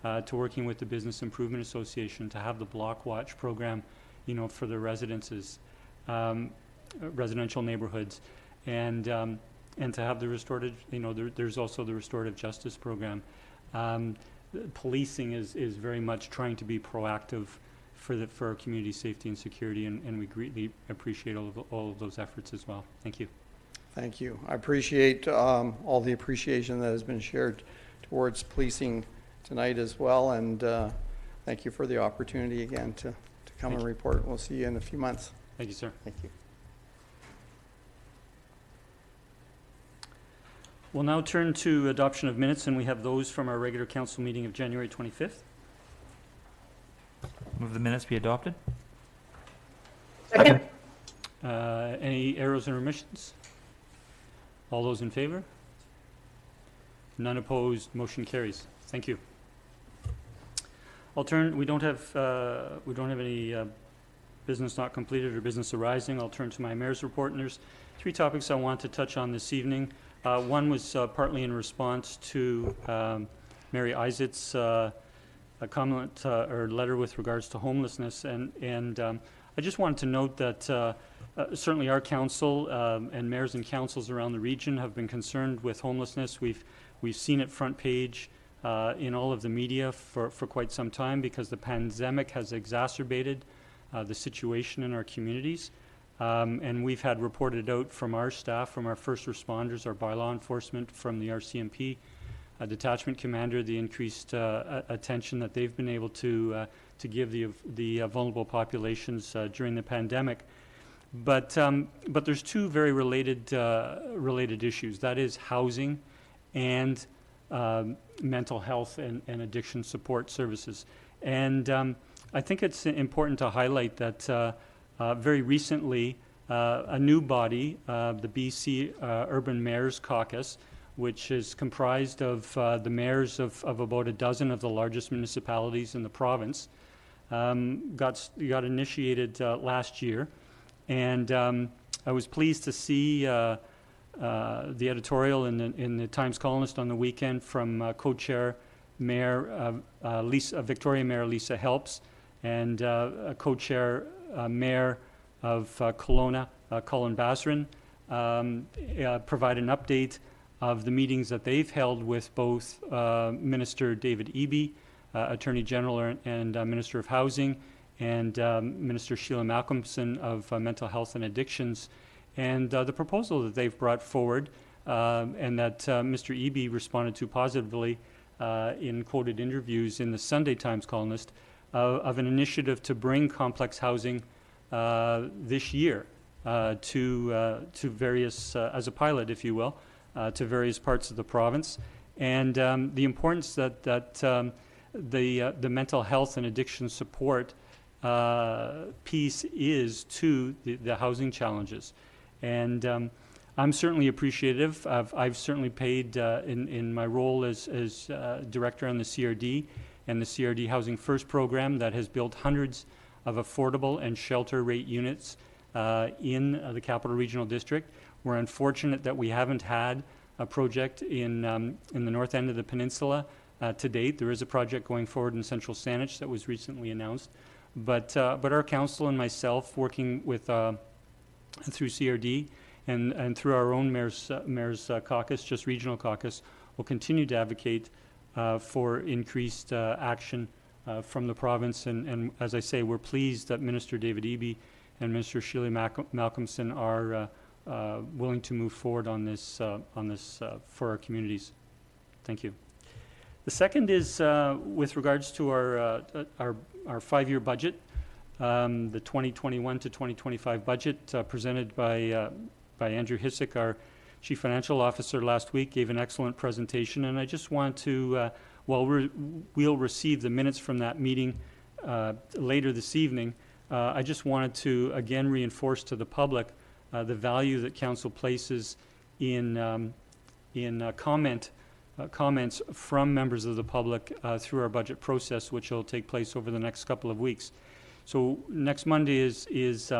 Speaker 1: to working with the Business Improvement Association, to have the Block Watch program, for the residences, residential neighborhoods, and to have the restorative, there's also the restorative justice program. Policing is very much trying to be proactive for our community safety and security, and we greatly appreciate all of those efforts as well. Thank you.
Speaker 7: Thank you. I appreciate all the appreciation that has been shared towards policing tonight as well, and thank you for the opportunity again to come and report. We'll see you in a few months.
Speaker 1: Thank you, sir.
Speaker 7: Thank you.
Speaker 1: We'll now turn to adoption of minutes, and we have those from our regular council meeting of January 25th.
Speaker 2: Move the minutes be adopted.
Speaker 8: Second.
Speaker 1: Any errors and omissions? All those in favor? None opposed, motion carries. Thank you. We don't have any business not completed or business arising. I'll turn to my mayor's report, and there's three topics I want to touch on this evening. One was partly in response to Mary Isaac's a comment or letter with regards to homelessness, and I just wanted to note that certainly our council and mayors and councils around the region have been concerned with homelessness. We've seen it front page in all of the media for quite some time, because the pandemic has exacerbated the situation in our communities. And we've had reported out from our staff, from our first responders, our bylaw enforcement, from the RCMP, detachment commander, the increased attention that they've been able to give the vulnerable populations during the pandemic. But there's two very related issues. That is housing and mental health and addiction support services. And I think it's important to highlight that very recently, a new body, the BC Urban Mayors Caucus, which is comprised of the mayors of about a dozen of the largest municipalities in the province, got initiated last year. And I was pleased to see the editorial in the Times Colonist on the weekend from co-chair Mayor Victoria Mayor Lisa Helps, and co-chair Mayor of Kelowna, Colin Basran, provide an update of the meetings that they've held with both Minister David Eby, Attorney General and Minister of Housing, and Minister Sheila Malcolmson of Mental Health and Addictions, and the proposal that they've brought forward and that Mr. Eby responded to positively in quoted interviews in the Sunday Times Colonist of an initiative to bring complex housing this year to various, as a pilot, if you will, to various parts of the province, and the importance that the mental health and addiction support piece is to the housing challenges. And I'm certainly appreciative. I've certainly paid in my role as director on the CRD and the CRD Housing First program that has built hundreds of affordable and shelter rate units in the Capital Regional District. We're unfortunate that we haven't had a project in the north end of the peninsula to date. There is a project going forward in Central Saanich that was recently announced, but our council and myself, working with through CRD and through our own mayor's caucus, just regional caucus, will continue to advocate for increased action from the province. And as I say, we're pleased that Minister David Eby and Minister Sheila Malcolmson are willing to move forward on this for our communities. Thank you. The second is with regards to our 5-year budget, the 2021 to 2025 budget presented by Andrew Hissick, our Chief Financial Officer, last week, gave an excellent presentation, and I just want to, we'll receive the minutes from that meeting later this evening, I just wanted to again reinforce to the public the value that Council places in comments from members of the public through our budget process, which will take place over the next couple of weeks. So next Monday is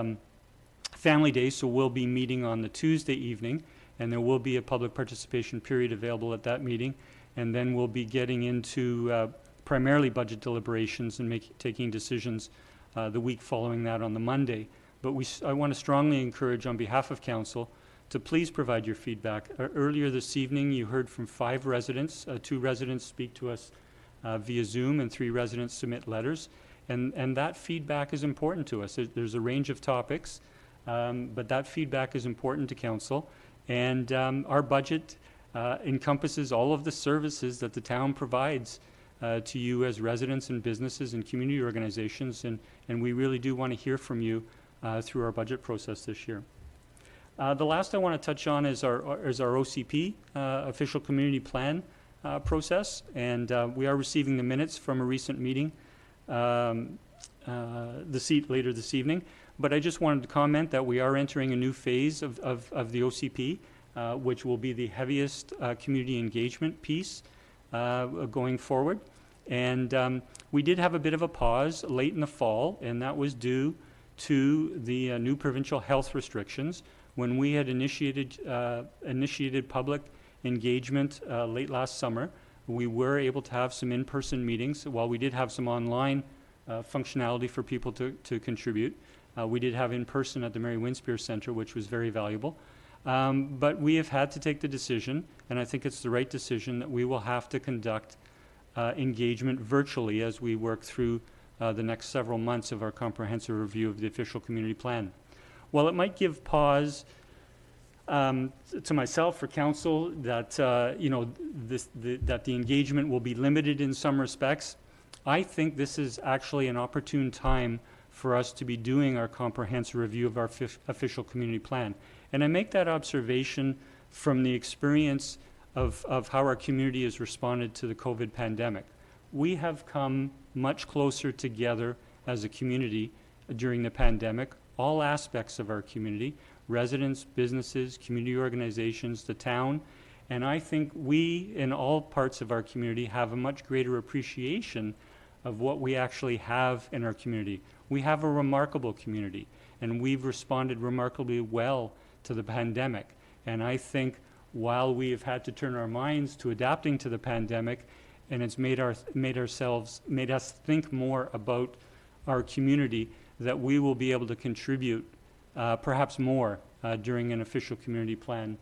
Speaker 1: Family Day, so we'll be meeting on the Tuesday evening, and there will be a public participation period available at that meeting, and then we'll be getting into primarily budget deliberations and taking decisions the week following that on the Monday. But I want to strongly encourage, on behalf of Council, to please provide your feedback. Earlier this evening, you heard from 5 residents. 2 residents speak to us via Zoom, and 3 residents submit letters. And that feedback is important to us. There's a range of topics, but that feedback is important to Council. And our budget encompasses all of the services that the town provides to you as residents and businesses and community organizations. And we really do want to hear from you through our budget process this year. The last I want to touch on is our OCP, Official Community Plan process. And we are receiving the minutes from a recent meeting later this evening. But I just wanted to comment that we are entering a new phase of the OCP, which will be the heaviest community engagement piece going forward. And we did have a bit of a pause late in the fall, and that was due to the new provincial health restrictions. When we had initiated public engagement late last summer, we were able to have some in-person meetings. While we did have some online functionality for people to contribute, we did have in-person at the Mary Winspear Centre, which was very valuable. But we have had to take the decision, and I think it's the right decision, that we will have to conduct engagement virtually as we work through the next several months of our comprehensive review of the Official Community Plan. While it might give pause to myself or Council that that the engagement will be limited in some respects, I think this is actually an opportune time for us to be doing our comprehensive review of our Official Community Plan. And I make that observation from the experience of how our community has responded to the COVID pandemic. We have come much closer together as a community during the pandemic, all aspects of our community, residents, businesses, community organizations, the town, and I think we, in all parts of our community, have a much greater appreciation of what we actually have in our community. We have a remarkable community, and we've responded remarkably well to the pandemic. And I think while we have had to turn our minds to adapting to the pandemic, and it's made us think more about our community, that we will be able to contribute perhaps more during an official community plan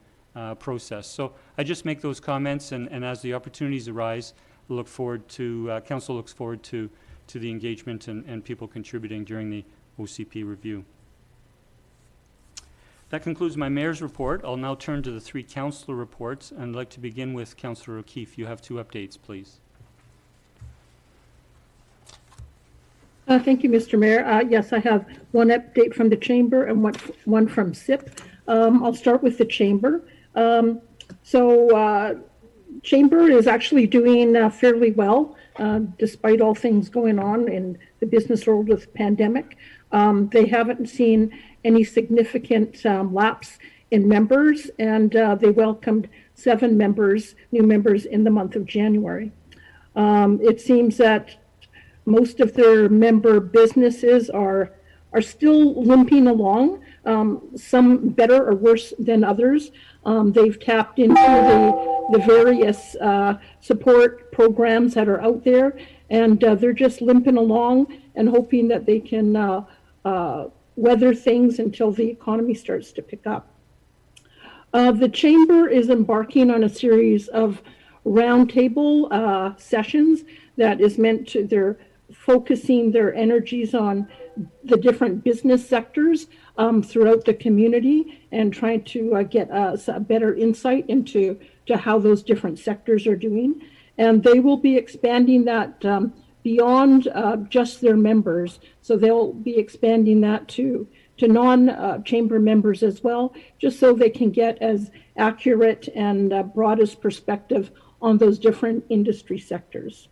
Speaker 1: process. So I just make those comments, and as the opportunities arise, look forward to, council looks forward to the engagement and people contributing during the OCP review. That concludes my mayor's report. I'll now turn to the three councillor reports, and I'd like to begin with Councillor O'Keefe. You have 2 updates, please.
Speaker 8: Thank you, Mr. Mayor. Yes, I have one update from the Chamber and one from SIP. I'll start with the Chamber. Chamber is actually doing fairly well, despite all things going on in the business world with the pandemic. They haven't seen any significant lapse in members, and they welcomed 7 new members in the month of January. It seems that most of their member businesses are still limping along, some better or worse than others. They've tapped into the various support programs that are out there, and they're just limping along and hoping that they can weather things until the economy starts to pick up. The Chamber is embarking on a series of roundtable sessions that is meant to, they're focusing their energies on the different business sectors throughout the community and trying to get a better insight into how those different sectors are doing. And they will be expanding that beyond just their members. So they'll be expanding that to non-chamber members as well, just so they can get as accurate and broadest perspective on those different industry sectors.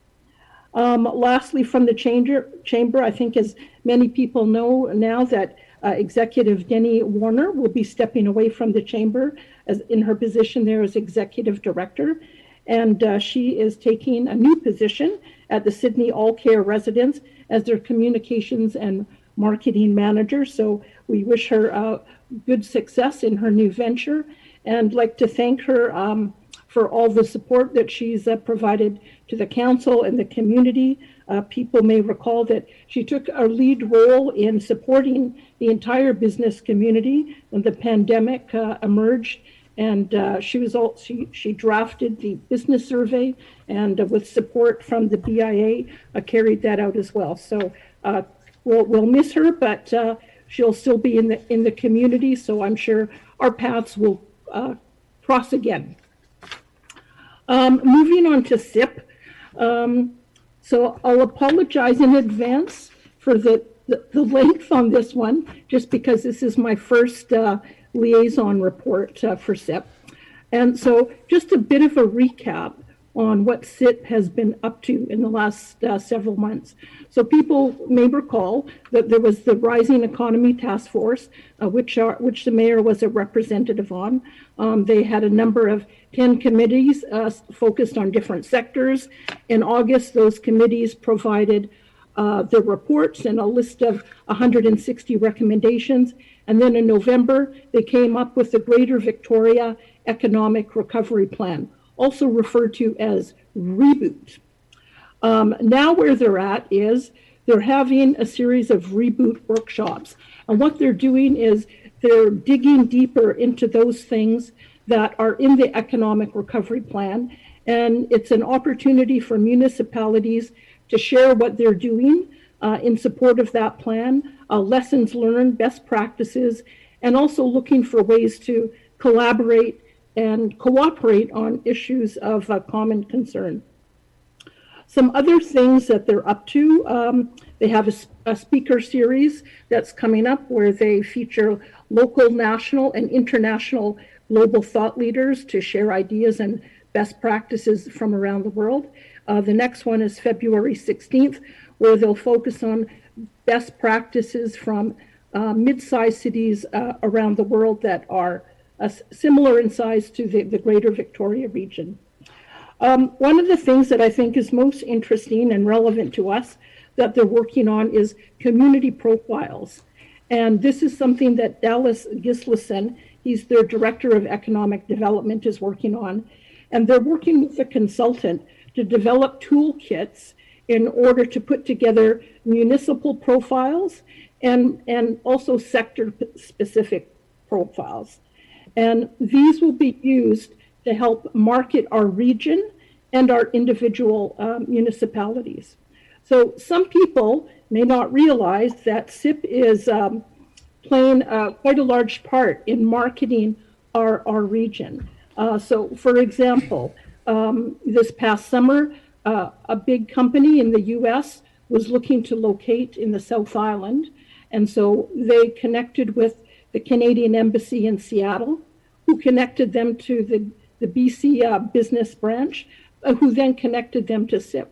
Speaker 8: Lastly, from the chamber, I think as many people know now that Executive Denny Warner will be stepping away from the chamber as in her position there as Executive Director. And she is taking a new position at the Sydney All Care Residence as their Communications and Marketing Manager. So we wish her good success in her new venture, and like to thank her for all the support that she's provided to the council and the community. People may recall that she took a lead role in supporting the entire business community when the pandemic emerged, and she drafted the business survey, and with support from the BIA, carried that out as well. So we'll miss her, but she'll still be in the community. So I'm sure our paths will cross again. Moving on to SIP. So I'll apologize in advance for the length on this one, just because this is my first liaison report for SIP. And so just a bit of a recap on what SIP has been up to in the last several months. So people may recall that there was the Rising Economy Task Force, which the mayor was a representative on. They had a number of 10 committees focused on different sectors. In August, those committees provided their reports and a list of 160 recommendations. And then in November, they came up with the Greater Victoria Economic Recovery Plan, also referred to as Reboot. Now where they're at is they're having a series of reboot workshops. And what they're doing is they're digging deeper into those things that are in the economic recovery plan. And it's an opportunity for municipalities to share what they're doing in support of that plan, lessons learned, best practices, and also looking for ways to collaborate and cooperate on issues of common concern. Some other things that they're up to, they have a speaker series that's coming up where they feature local, national, and international global thought leaders to share ideas and best practices from around the world. The next one is February 16th, where they'll focus on best practices from mid-sized cities around the world that are similar in size to the Greater Victoria region. One of the things that I think is most interesting and relevant to us that they're working on is community profiles. And this is something that Dallas Gislason, he's their Director of Economic Development, is working on. And they're working with a consultant to develop toolkits in order to put together municipal profiles and also sector-specific profiles. And these will be used to help market our region and our individual municipalities. So some people may not realize that SIP is playing quite a large part in marketing our region. So for example, this past summer, a big company in the US was looking to locate in the South Island. And so they connected with the Canadian Embassy in Seattle, who connected them to the BC business branch, who then connected them to SIP.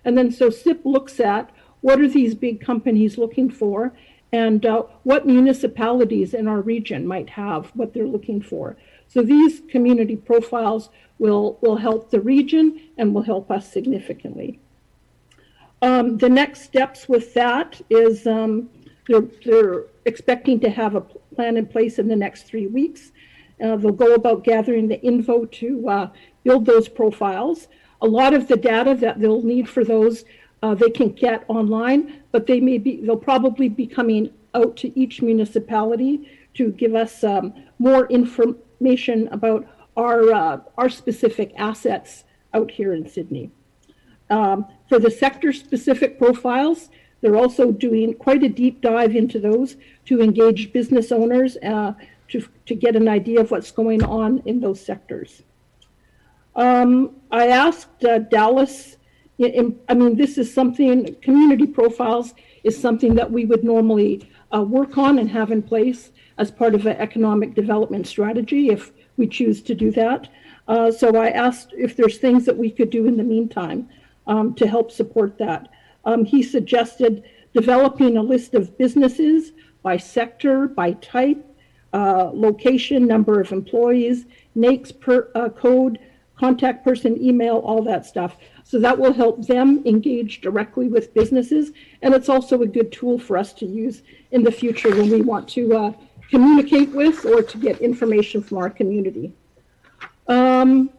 Speaker 8: And then so SIP looks at what are these big companies looking for, and what municipalities in our region might have what they're looking for. So these community profiles will help the region and will help us significantly. The next steps with that is they're expecting to have a plan in place in the next 3 weeks. They'll go about gathering the info to build those profiles. A lot of the data that they'll need for those they can get online, but they'll probably be coming out to each municipality to give us more information about our specific assets out here in Sydney. For the sector-specific profiles, they're also doing quite a deep dive into those to engage business owners to get an idea of what's going on in those sectors. I asked Dallas, this is something, community profiles is something that we would normally work on and have in place as part of an economic development strategy if we choose to do that. So I asked if there's things that we could do in the meantime to help support that. He suggested developing a list of businesses by sector, by type, location, number of employees, NAICS code, contact person, email, all that stuff. So that will help them engage directly with businesses. And it's also a good tool for us to use in the future when we want to communicate with or to get information from our community. Let's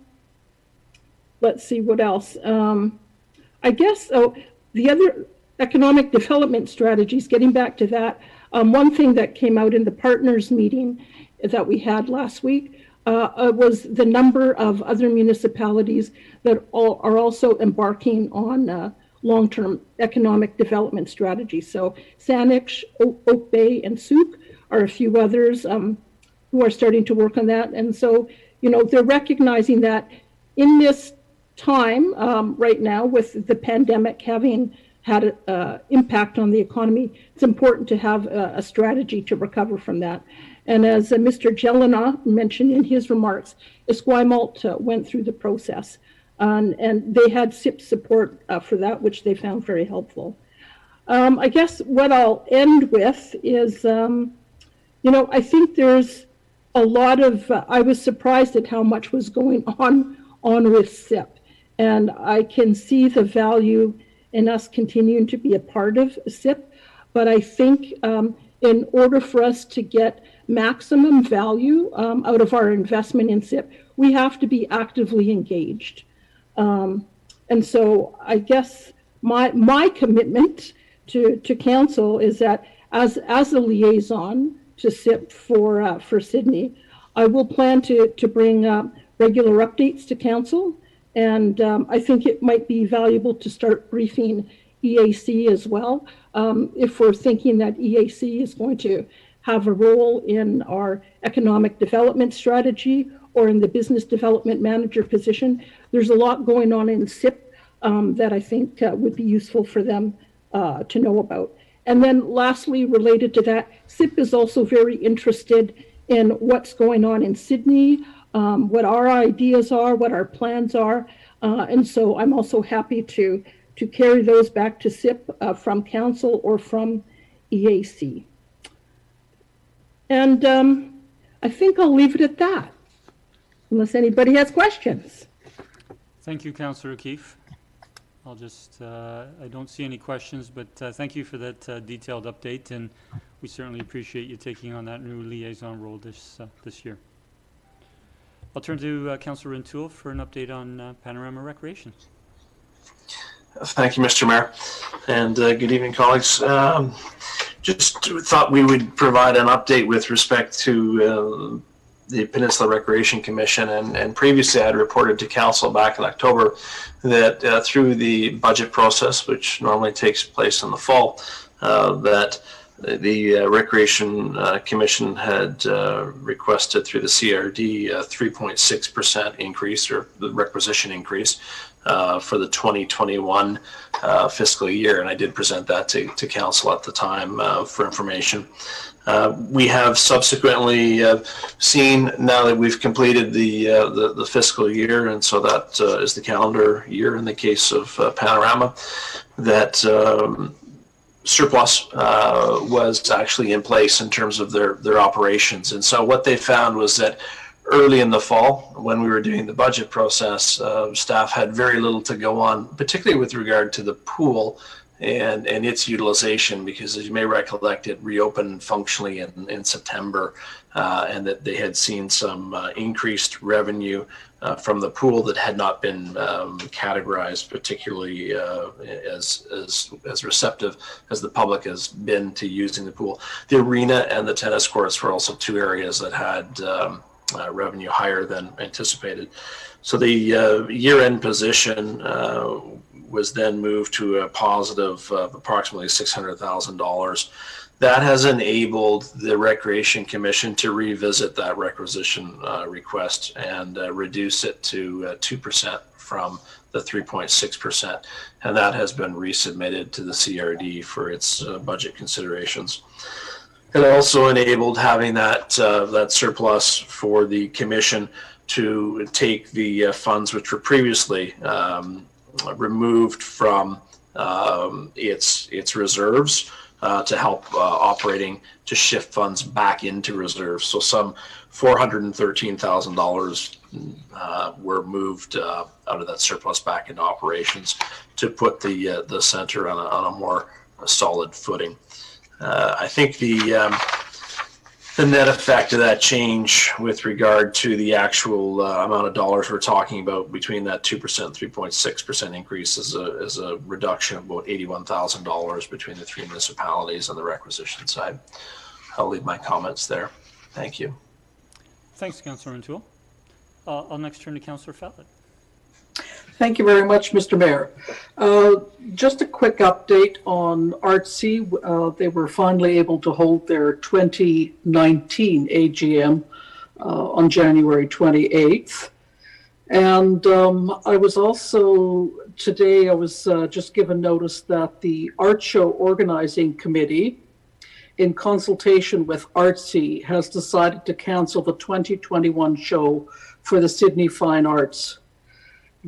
Speaker 8: see what else. I guess the other economic development strategies, getting back to that, one thing that came out in the partners meeting that we had last week was the number of other municipalities that are also embarking on long-term economic development strategies. So Saanich, Oak Bay, and Souk are a few others who are starting to work on that. And so, they're recognizing that in this time right now with the pandemic having had an impact on the economy, it's important to have a strategy to recover from that. And as Mr. Jelena mentioned in his remarks, Esquimalt went through the process and they had SIP support for that, which they found very helpful. I guess what I'll end with is, I think there's a lot of, I was surprised at how much was going on with SIP. And I can see the value in us continuing to be a part of SIP. But I think in order for us to get maximum value out of our investment in SIP, we have to be actively engaged. And so I guess my commitment to council is that as a liaison to SIP for Sydney, I will plan to bring regular updates to council. And I think it might be valuable to start briefing EAC as well. If we're thinking that EAC is going to have a role in our economic development strategy or in the business development manager position, there's a lot going on in SIP that I think would be useful for them to know about. And then lastly, related to that, SIP is also very interested in what's going on in Sydney, what our ideas are, what our plans are. And so I'm also happy to carry those back to SIP from council or from EAC. And I think I'll leave it at that, unless anybody has questions.
Speaker 1: Thank you, Councillor O'Keefe. I'll just, I don't see any questions, but thank you for that detailed update, and we certainly appreciate you taking on that new liaison role this year. I'll turn to Councillor Rintoul for an update on Panorama Recreation.
Speaker 9: Thank you, Mr. Mayor, and good evening, colleagues. Just thought we would provide an update with respect to the Peninsula Recreation Commission, and previously I had reported to council back in October that through the budget process, which normally takes place in the fall, that the Recreation Commission had requested through the CRD a 3.6% increase, or the requisition increase, for the 2021 fiscal year, and I did present that to council at the time for information. We have subsequently seen, now that we've completed the fiscal year, and so that is the calendar year in the case of Panorama, that surplus was actually in place in terms of their operations. And so what they found was that early in the fall, when we were doing the budget process, staff had very little to go on, particularly with regard to the pool and its utilization, because as you may recollect, it reopened functionally in September, and that they had seen some increased revenue from the pool that had not been categorized particularly as receptive as the public has been to using the pool. The arena and the tennis courts were also two areas that had revenue higher than anticipated. So the year-end position was then moved to a positive of approximately $600,000. That has enabled the Recreation Commission to revisit that requisition request and reduce it to 2% from the 3.6%, and that has been resubmitted to the CRD for its budget considerations. It also enabled having that surplus for the commission to take the funds which were previously removed from its reserves to help operating, to shift funds back into reserves. So some $413,000 were moved out of that surplus back into operations to put the center on a more solid footing. I think the net effect of that change with regard to the actual amount of dollars we're talking about between that 2% and 3.6% increase is a reduction of about $81,000 between the three municipalities on the requisition side. I'll leave my comments there. Thank you.
Speaker 1: Thanks, Councillor Rintoul. I'll next turn to Councillor Fallett.
Speaker 3: Thank you very much, Mr. Mayor. Just a quick update on Artsy. They were finally able to hold their 2019 AGM on January 28th. And I was also, today I was just given notice that the Art Show Organizing Committee, in consultation with Artsy, has decided to cancel the 2021 show for the Sydney Fine Arts.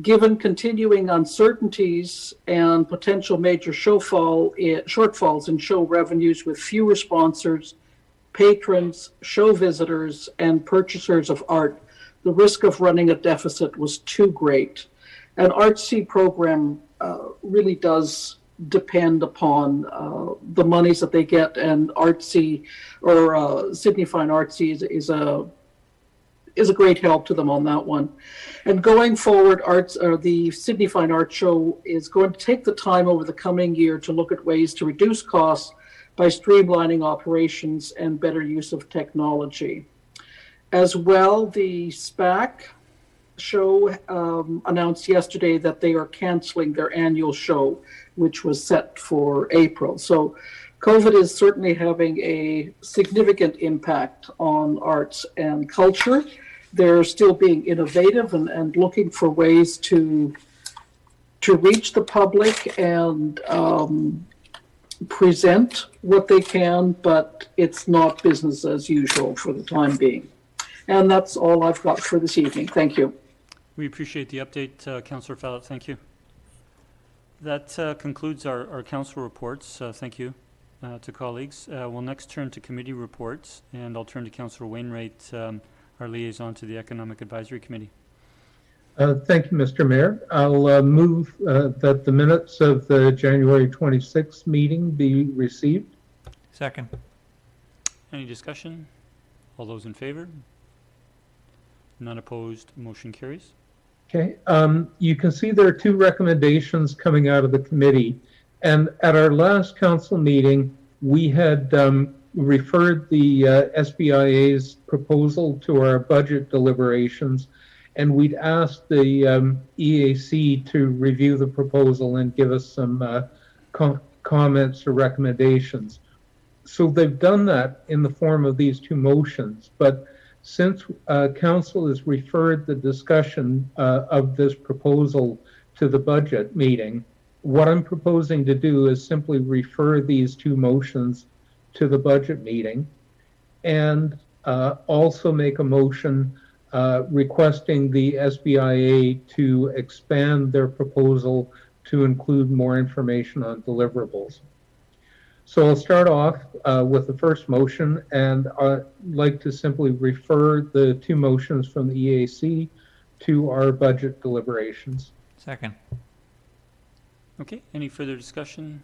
Speaker 3: Given continuing uncertainties and potential major shortfalls in show revenues with fewer sponsors, patrons, show visitors, and purchasers of art, the risk of running a deficit was too great. An Artsy program really does depend upon the monies that they get, and Artsy, or Sydney Fine Artsy, is a great help to them on that one. And going forward, the Sydney Fine Arts Show is going to take the time over the coming year to look at ways to reduce costs by streamlining operations and better use of technology. As well, the SPAC show announced yesterday that they are canceling their annual show, which was set for April. So COVID is certainly having a significant impact on arts and culture. They're still being innovative and looking for ways to reach the public and present what they can, but it's not business as usual for the time being. And that's all I've got for this evening. Thank you.
Speaker 1: We appreciate the update, Councillor Fallett. Thank you. That concludes our council reports. Thank you to colleagues. We'll next turn to committee reports, and I'll turn to Councillor Wainwright, our liaison to the Economic Advisory Committee.
Speaker 10: Thank you, Mr. Mayor. I'll move that the minutes of the January 26th meeting be received.
Speaker 2: Second.
Speaker 1: Any discussion? All those in favor? None opposed, motion carries.
Speaker 10: Okay, you can see there are two recommendations coming out of the committee. And at our last council meeting, we had referred the SBIA's proposal to our budget deliberations, and we'd asked the EAC to review the proposal and give us some comments or recommendations. So they've done that in the form of these two motions, but since council has referred the discussion of this proposal to the budget meeting, what I'm proposing to do is simply refer these two motions to the budget meeting and also make a motion requesting the SBIA to expand their proposal to include more information on deliverables. So I'll start off with the first motion, and I'd like to simply refer the two motions from the EAC to our budget deliberations.
Speaker 2: Second.
Speaker 1: Okay, any further discussion?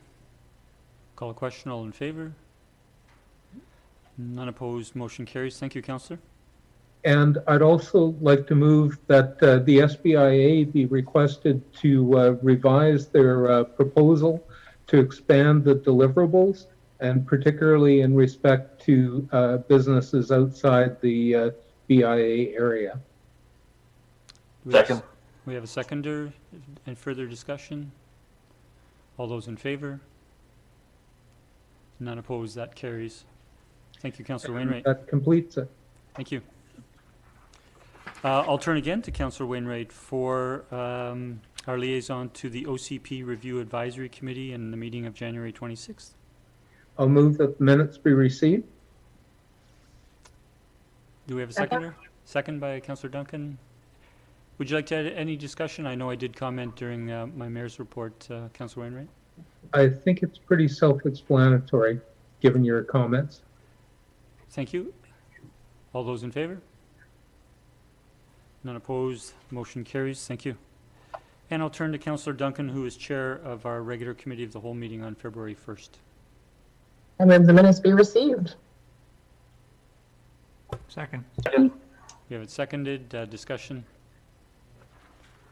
Speaker 1: Call a question, all in favor? None opposed, motion carries. Thank you, Councillor.
Speaker 10: And I'd also like to move that the SBIA be requested to revise their proposal to expand the deliverables, and particularly in respect to businesses outside the BIA area.
Speaker 9: Second.
Speaker 1: We have a seconder. Any further discussion? All those in favor? None opposed, that carries. Thank you, Councillor Wainwright.
Speaker 10: That completes it.
Speaker 1: Thank you. I'll turn again to Councillor Wainwright for our liaison to the OCP Review Advisory Committee and the meeting of January 26th.
Speaker 10: I'll move that the minutes be received.
Speaker 1: Do we have a seconder? Second by Councillor Duncan. Would you like to add any discussion? I know I did comment during my mayor's report, Councillor Wainwright.
Speaker 10: I think it's pretty self-explanatory, given your comments.
Speaker 1: Thank you. All those in favor? None opposed, motion carries. Thank you. And I'll turn to Councillor Duncan, who is chair of our regular committee of the whole meeting on February 1st.
Speaker 11: I move the minutes be received.
Speaker 2: Second.
Speaker 1: We have it seconded. Discussion.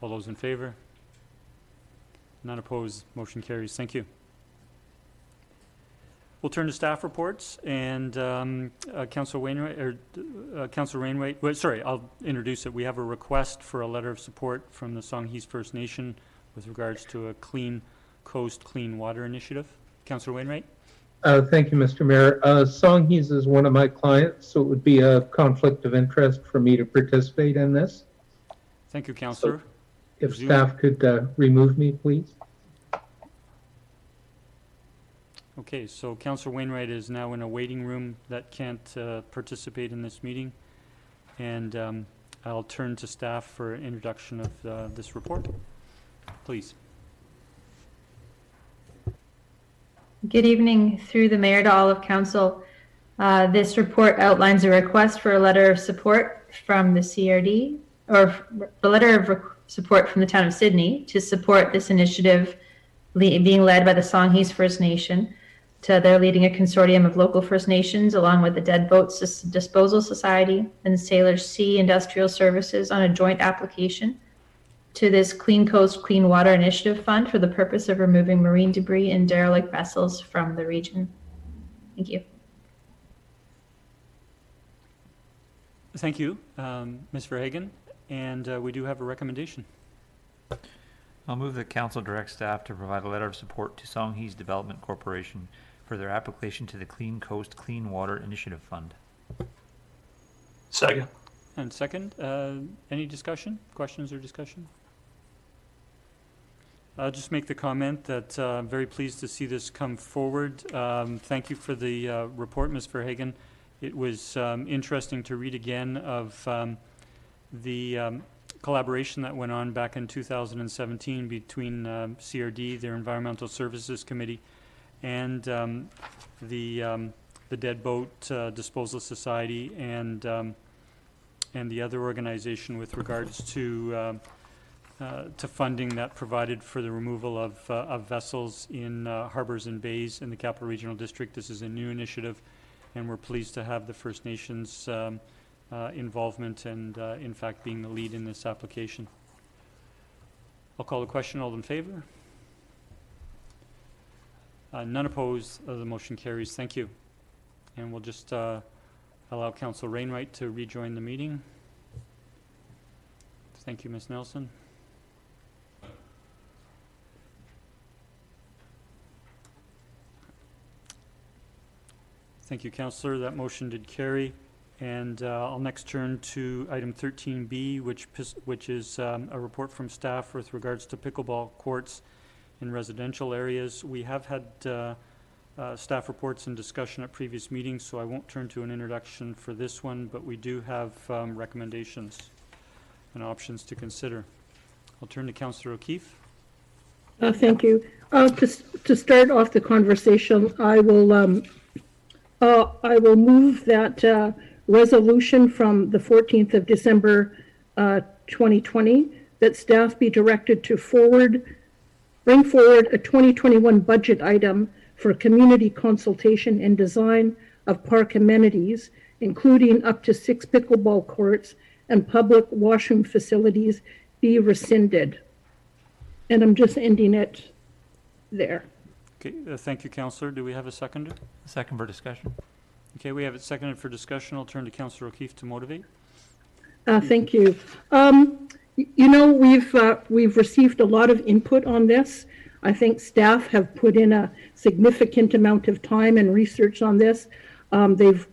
Speaker 1: All those in favor? None opposed, motion carries. Thank you. We'll turn to staff reports, and Councillor Wainwright, or Councillor Wainwright, well, sorry, I'll introduce it. We have a request for a letter of support from the Songhees First Nation with regards to a Clean Coast, Clean Water initiative. Councillor Wainwright?
Speaker 10: Thank you, Mr. Mayor. Songhees is one of my clients, so it would be a conflict of interest for me to participate in this.
Speaker 1: Thank you, Councillor.
Speaker 10: So if staff could remove me, please.
Speaker 1: Okay, so Councillor Wainwright is now in a waiting room that can't participate in this meeting. And I'll turn to staff for introduction of this report. Please.
Speaker 12: Good evening through the mayor to all of council. This report outlines a request for a letter of support from the CRD, or the letter of support from the town of Sydney to support this initiative being led by the Songhees First Nation. They're leading a consortium of local First Nations along with the Dead Boats Disposal Society and Sailors Sea Industrial Services on a joint application to this Clean Coast, Clean Water Initiative Fund for the purpose of removing marine debris and derelict vessels from the region. Thank you.
Speaker 1: Thank you, Ms. Verhagen. And we do have a recommendation.
Speaker 2: I'll move that council direct staff to provide a letter of support to Songhees Development Corporation for their application to the Clean Coast, Clean Water Initiative Fund.
Speaker 9: Second.
Speaker 1: And second, any discussion, questions or discussion? I'll just make the comment that I'm very pleased to see this come forward. Thank you for the report, Ms. Verhagen. It was interesting to read again of the collaboration that went on back in 2017 between CRD, their Environmental Services Committee, and the Dead Boat Disposal Society and the other organization with regards to funding that provided for the removal of vessels in harbors and bays in the Capital Regional District. This is a new initiative, and we're pleased to have the First Nations involvement and, in fact, being the lead in this application. I'll call the question. All in favor? None opposed. The motion carries. Thank you. And we'll just allow Council Rainwright to rejoin the meeting. Thank you, Ms. Nelson. Thank you, Councillor. That motion did carry. And I'll next turn to item 13B, which is a report from staff with regards to pickleball courts in residential areas. We have had staff reports and discussion at previous meetings, so I won't turn to an introduction for this one, but we do have recommendations and options to consider. I'll turn to Councillor O'Keefe.
Speaker 8: Thank you. To start off the conversation, I will move that resolution from the 14th of December 2020 that staff be directed to bring forward a 2021 budget item for community consultation and design of park amenities, including up to 6 pickleball courts and public washroom facilities, be rescinded. And I'm just ending it there.
Speaker 1: Okay, thank you, Councillor. Do we have a seconder?
Speaker 2: Second for discussion.
Speaker 1: Okay, we have it seconded for discussion. I'll turn to Councillor O'Keefe to motivate.
Speaker 8: Thank you. You know, we've received a lot of input on this. I think staff have put in a significant amount of time and research on this.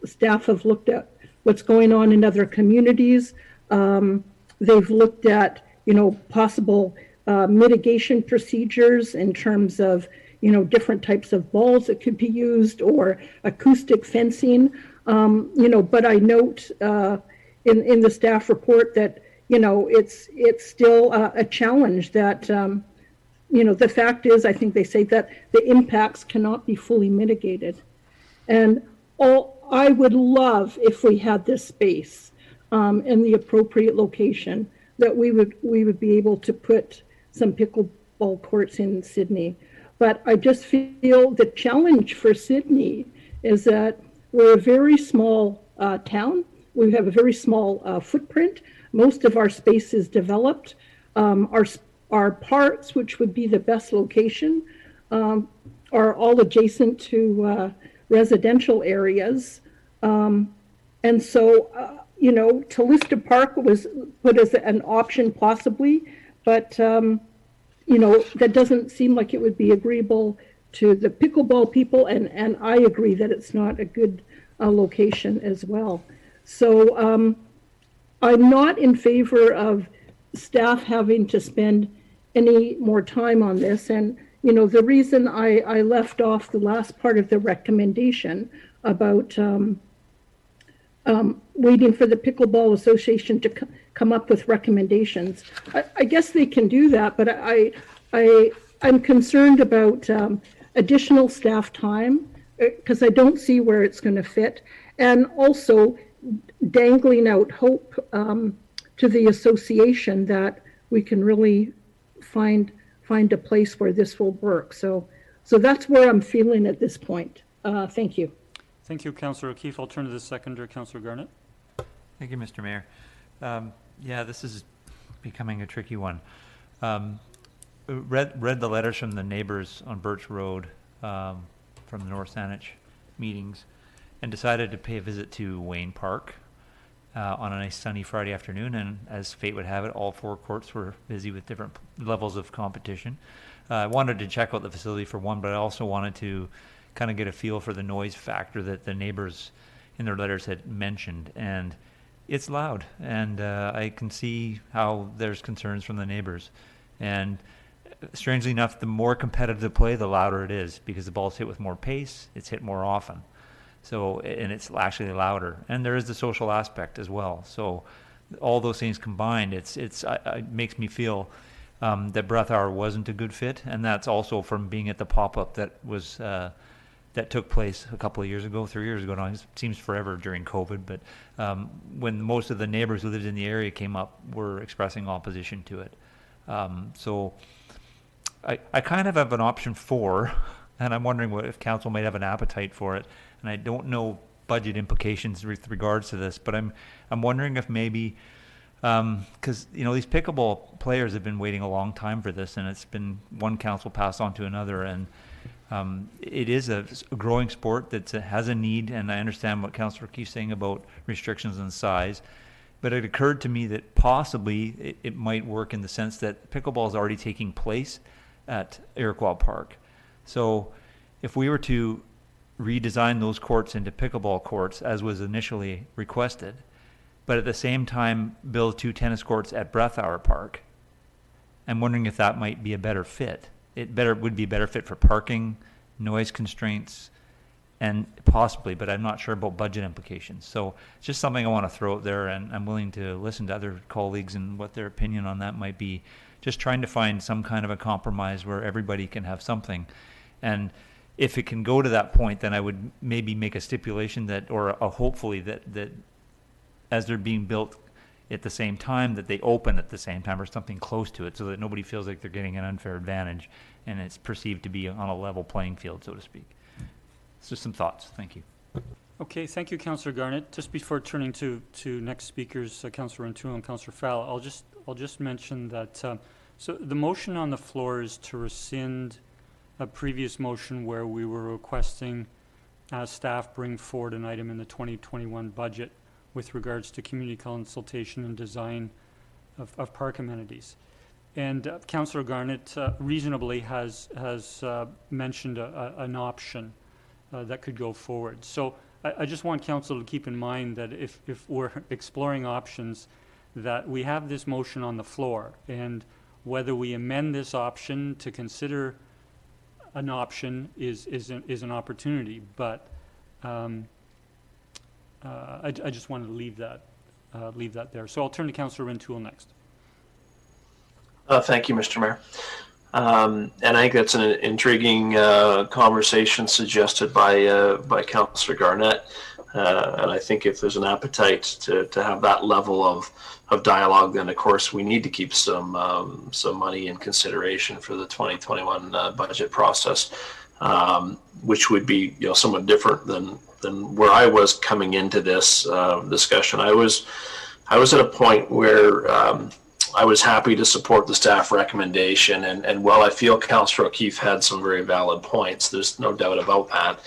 Speaker 8: Staff have looked at what's going on in other communities. They've looked at, you know, possible mitigation procedures in terms of, you know, different types of balls that could be used or acoustic fencing. You know, but I note in the staff report that, you know, it's still a challenge that, you know, the fact is, I think they say that the impacts cannot be fully mitigated. And I would love if we had this space in the appropriate location, that we would be able to put some pickleball courts in Sydney. But I just feel the challenge for Sydney is that we're a very small town. We have a very small footprint. Most of our space is developed. Our parks, which would be the best location, are all adjacent to residential areas. And so, you know, Telista Park was put as an option possibly, but, you know, that doesn't seem like it would be agreeable to the pickleball people, and I agree that it's not a good location as well. So I'm not in favor of staff having to spend any more time on this. And, you know, the reason I left off the last part of the recommendation about waiting for the Pickleball Association to come up with recommendations, I guess they can do that, but I'm concerned about additional staff time, because I don't see where it's going to fit, and also dangling out hope to the association that we can really find a place where this will work. So that's where I'm feeling at this point. Thank you.
Speaker 1: Thank you, Councillor O'Keefe. I'll turn to the seconder, Councillor Garnett.
Speaker 2: Thank you, Mr. Mayor. Yeah, this is becoming a tricky one. Read the letters from the neighbors on Birch Road from the North Saanich meetings, and decided to pay a visit to Wayne Park on a nice sunny Friday afternoon. And as fate would have it, all 4 courts were busy with different levels of competition. I wanted to check out the facility for one, but I also wanted to kind of get a feel for the noise factor that the neighbors in their letters had mentioned. And it's loud, and I can see how there's concerns from the neighbors. And strangely enough, the more competitive the play, the louder it is, because the ball's hit with more pace, it's hit more often. So, and it's actually louder. And there is the social aspect as well. So all those things combined, it makes me feel that Breath Hour wasn't a good fit. And that's also from being at the pop-up that was that took place a couple of years ago, 3 years ago now. It seems forever during COVID, but when most of the neighbors who lived in the area came up, were expressing opposition to it. So I kind of have an option 4, and I'm wondering if council might have an appetite for it. And I don't know budget implications with regards to this, but I'm wondering if maybe Because, these pickleball players have been waiting a long time for this, and it's been one council passed on to another. And it is a growing sport that has a need, and I understand what Councillor Keefe's saying about restrictions and size. But it occurred to me that possibly it might work in the sense that pickleball is already taking place at Iroquois Park. So if we were to redesign those courts into pickleball courts, as was initially requested, but at the same time build 2 tennis courts at Breathauer Park, I'm wondering if that might be a better fit. It would be a better fit for parking, noise constraints, and possibly, but I'm not sure about budget implications. So it's just something I want to throw out there, and I'm willing to listen to other colleagues and what their opinion on that might be. Just trying to find some kind of a compromise where everybody can have something. And if it can go to that point, then I would maybe make a stipulation that, or hopefully that as they're being built at the same time, that they open at the same time or something close to it, so that nobody feels like they're getting an unfair advantage and it's perceived to be on a level playing field, so to speak. It's just some thoughts. Thank you.
Speaker 1: Okay, thank you, Councillor Garnett. Just before turning to next speakers, Councillor Rintoul and Councillor Fowler, I'll just mention that so the motion on the floor is to rescind a previous motion where we were requesting staff bring forward an item in the 2021 budget with regards to community consultation and design of park amenities. And Councillor Garnett reasonably has mentioned an option that could go forward. So I just want Council to keep in mind that if we're exploring options, that we have this motion on the floor, and whether we amend this option to consider an option is an opportunity. But I just wanted to leave that there. So I'll turn to Councillor Rintoul next.
Speaker 9: Thank you, Mr. Mayor. And I think that's an intriguing conversation suggested by Councillor Garnett. And I think if there's an appetite to have that level of dialogue, then of course we need to keep some money in consideration for the 2021 budget process, which would be somewhat different than where I was coming into this discussion. I was at a point where I was happy to support the staff recommendation, and while I feel Councillor O'Keefe had some very valid points, there's no doubt about that.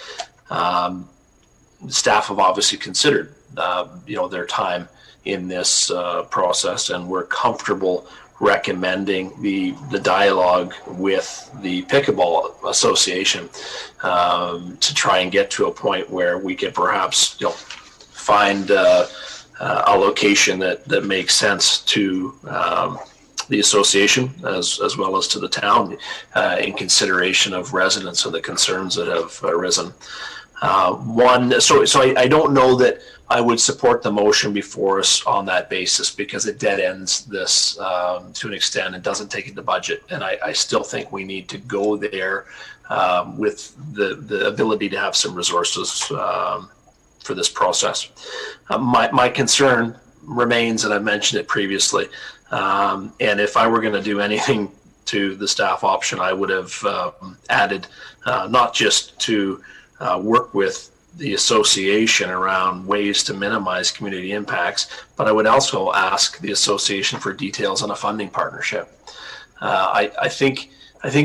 Speaker 9: Staff have obviously considered, their time in this process, and we're comfortable recommending the dialogue with the Pickleball Association to try and get to a point where we can perhaps, find a location that makes sense to the association as well as to the town in consideration of residents and the concerns that have arisen. So I don't know that I would support the motion before us on that basis, because it dead ends this to an extent and doesn't take it to budget. And I still think we need to go there with the ability to have some resources for this process. My concern remains, and I mentioned it previously, and if I were going to do anything to the staff option, I would have added not just to work with the association around ways to minimize community impacts, but I would also ask the association for details on a funding partnership. I think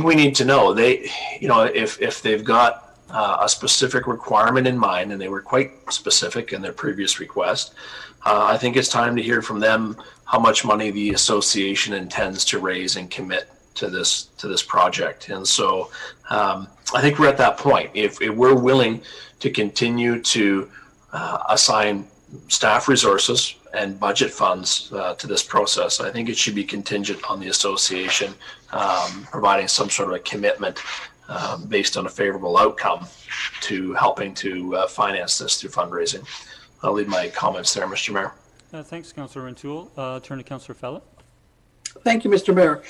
Speaker 9: we need to know if they've got a specific requirement in mind, and they were quite specific in their previous request. I think it's time to hear from them how much money the association intends to raise and commit to this project. And so I think we're at that point. If we're willing to continue to assign staff resources and budget funds to this process, I think it should be contingent on the association providing some sort of a commitment based on a favorable outcome to helping to finance this through fundraising. I'll leave my comments there, Mr. Mayor.
Speaker 1: Thanks, Councillor Rintoul. Turn to Councillor Fallot.
Speaker 3: Thank you, Mr. Mayor.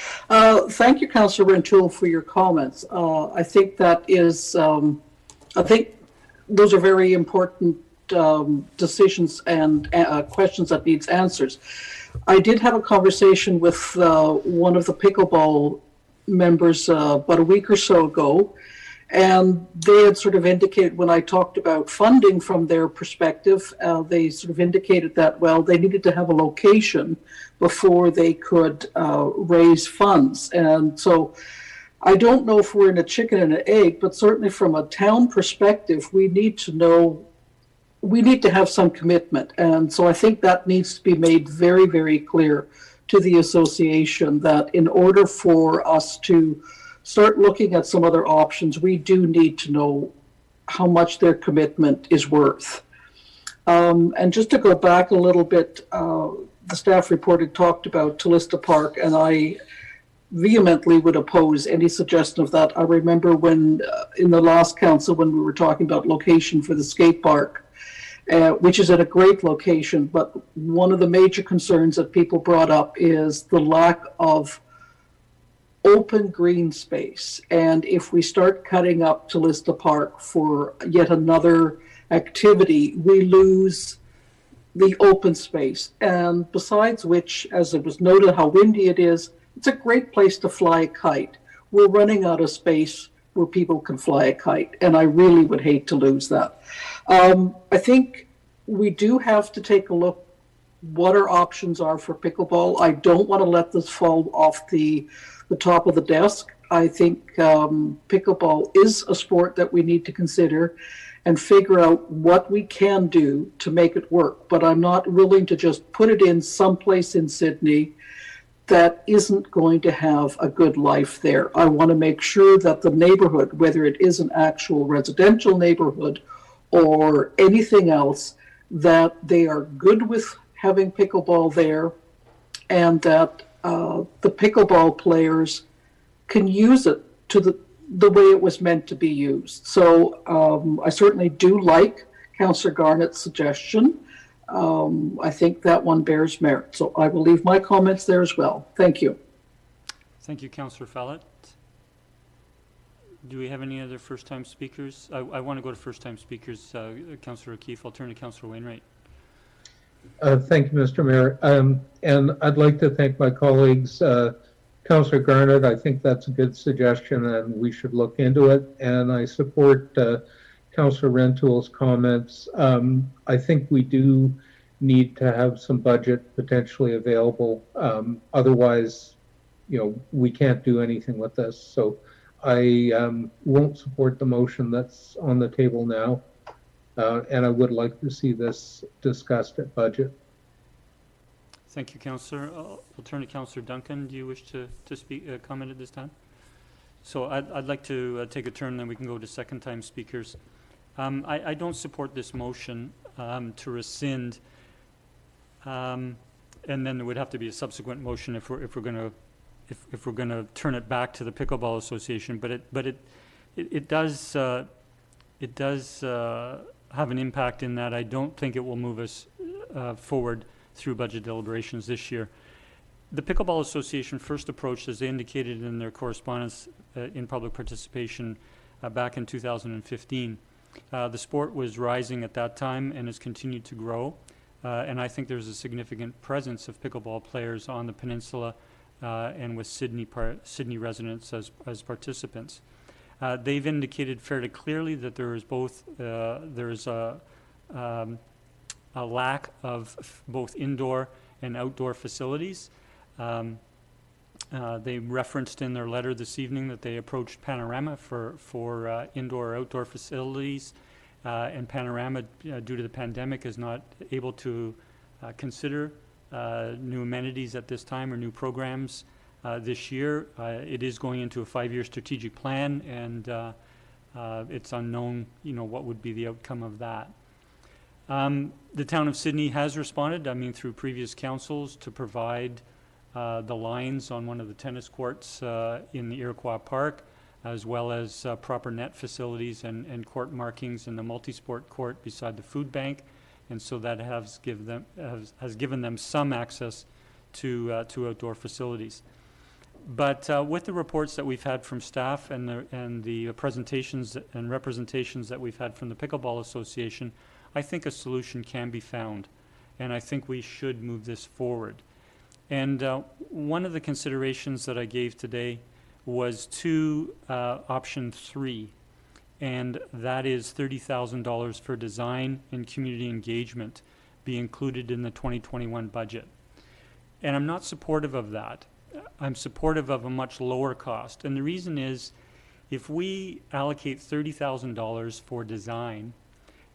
Speaker 3: Thank you, Councillor Rintoul, for your comments. I think that is, I think those are very important decisions and questions that needs answers. I did have a conversation with one of the pickleball members about a week or so ago, And they had sort of indicated, when I talked about funding from their perspective, they sort of indicated that, well, they needed to have a location before they could raise funds. And so I don't know if we're in a chicken and an egg, but certainly from a town perspective, we need to know, we need to have some commitment. And so I think that needs to be made very, very clear to the association that in order for us to start looking at some other options, we do need to know how much their commitment is worth. And just to go back a little bit, the staff report had talked about Talista Park, and I vehemently would oppose any suggestion of that. I remember when, in the last council, when we were talking about location for the skate park, which is at a great location, but one of the major concerns that people brought up is the lack of open green space. And if we start cutting up Talista Park for yet another activity, we lose the open space. And besides which, as it was noted how windy it is, it's a great place to fly a kite. We're running out of space where people can fly a kite, and I really would hate to lose that. I think we do have to take a look what our options are for pickleball. I don't want to let this fall off the top of the desk. I think pickleball is a sport that we need to consider and figure out what we can do to make it work. But I'm not willing to just put it in someplace in Sydney that isn't going to have a good life there. I want to make sure that the neighborhood, whether it is an actual residential neighborhood or anything else, that they are good with having pickleball there, and that the pickleball players can use it to the way it was meant to be used. So I certainly do like Councillor Garnett's suggestion. I think that one bears merit. So I will leave my comments there as well. Thank you.
Speaker 1: Thank you, Councillor Follett. Do we have any other first-time speakers? I want to go to first-time speakers. Councillor O'Keefe, I'll turn to Councillor Wainwright.
Speaker 10: Thank you, Mr. Mayor. And I'd like to thank my colleagues, Councillor Garnett. I think that's a good suggestion and we should look into it. And I support Councillor Rentoul's comments. I think we do need to have some budget potentially available. Otherwise, we can't do anything with this. So I won't support the motion that's on the table now. And I would like to see this discussed at budget.
Speaker 1: Thank you, Councillor. We'll turn to Councillor Duncan. Do you wish to speak, comment at this time? So I'd like to take a turn, then we can go to second-time speakers. I don't support this motion to rescind, and then there would have to be a subsequent motion if we're going to turn it back to the Pickleball Association. But it does have an impact in that I don't think it will move us forward through budget deliberations this year. The Pickleball Association first approached, as they indicated in their correspondence in public participation back in 2015. The sport was rising at that time and has continued to grow. And I think there's a significant presence of pickleball players on the peninsula and with Sydney residents as participants. They've indicated fairly clearly that there is both there's a lack of both indoor and outdoor facilities. They referenced in their letter this evening that they approached Panorama for indoor or outdoor facilities, and Panorama, due to the pandemic, is not able to consider new amenities at this time or new programs this year. It is going into a 5-year strategic plan, and it's unknown, what would be the outcome of that. The town of Sydney has responded, through previous councils, to provide the lines on one of the tennis courts in the Iroquois Park, as well as proper net facilities and court markings in the multi-sport court beside the food bank, and so that has given them some access to outdoor facilities. But with the reports that we've had from staff and the presentations and representations that we've had from the Pickleball Association, I think a solution can be found, and I think we should move this forward. And one of the considerations that I gave today was to option 3, and that is $30,000 for design and community engagement be included in the 2021 budget. And I'm not supportive of that. I'm supportive of a much lower cost. And the reason is, if we allocate $30,000 for design,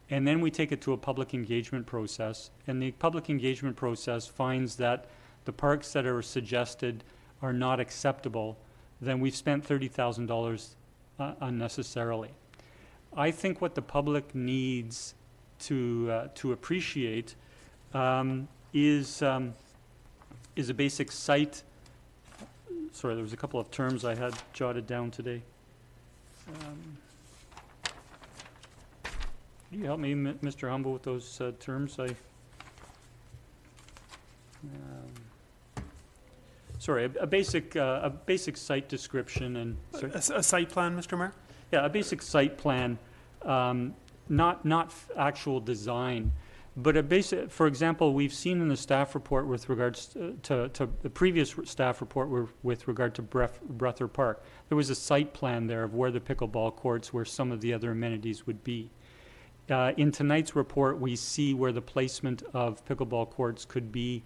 Speaker 1: and then we take it to a public engagement process, and the public engagement process finds that the parks that are suggested are not acceptable, then we've spent $30,000 unnecessarily. I think what the public needs to appreciate is a basic site. Sorry, there was a couple of terms I had jotted down today. Can you help me, Mr. Humble, with those terms? Sorry, a basic site description and
Speaker 6: A site plan, Mr. Mayor?
Speaker 1: yeah, a basic site plan, not actual design, but a basic. For example, we've seen in the staff report with regards to the previous staff report with regard to Breather Park, there was a site plan there of where the pickleball courts, where some of the other amenities would be. In tonight's report, we see where the placement of pickleball courts could be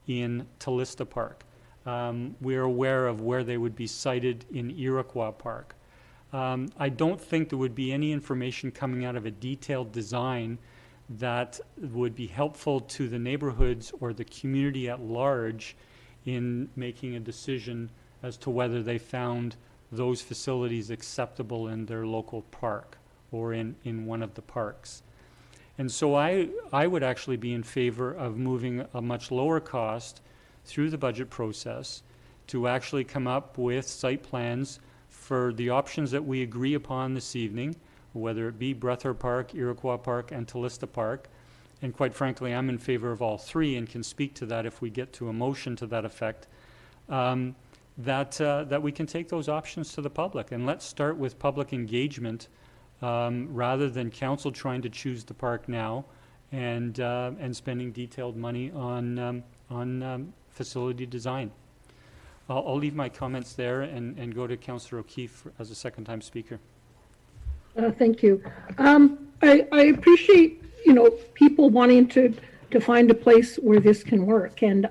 Speaker 1: in Tallista Park. We're aware of where they would be sited in Iroquois Park. I don't think there would be any information coming out of a detailed design that would be helpful to the neighborhoods or the community at large in making a decision as to whether they found those facilities acceptable in their local park or in one of the parks. And so I would actually be in favor of moving a much lower cost through the budget process to actually come up with site plans for the options that we agree upon this evening, whether it be Breather Park, Iroquois Park, and Tallista Park. And quite frankly, I'm in favor of all three and can speak to that if we get to a motion to that effect, that we can take those options to the public. And let's start with public engagement rather than council trying to choose the park now and spending detailed money on facility design. I'll leave my comments there and go to Councillor O'Keefe as a second-time speaker.
Speaker 8: Thank you. I appreciate, people wanting to find a place where this can work, and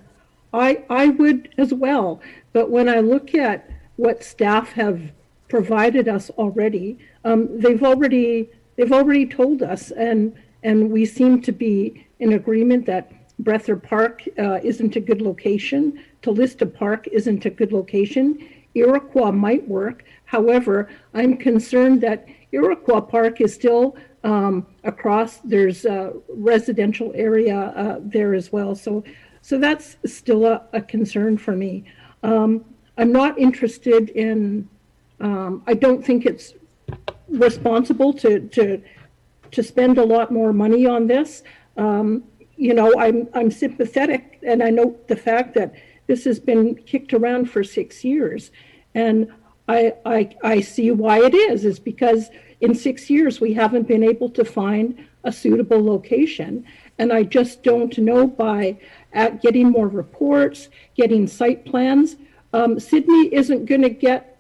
Speaker 8: I would as well. But when I look at what staff have provided us already, they've already told us, and we seem to be in agreement that Breather Park isn't a good location. Tallista Park isn't a good location. Iroquois might work. However, I'm concerned that Iroquois Park is still across. There's a residential area there as well. So that's still a concern for me. I'm not interested in, I don't think it's responsible to spend a lot more money on this. I'm sympathetic, and I note the fact that this has been kicked around for 6 years, and I see why it is because in 6 years we haven't been able to find a suitable location, and I just don't know by getting more reports, getting site plans, Sydney isn't going to get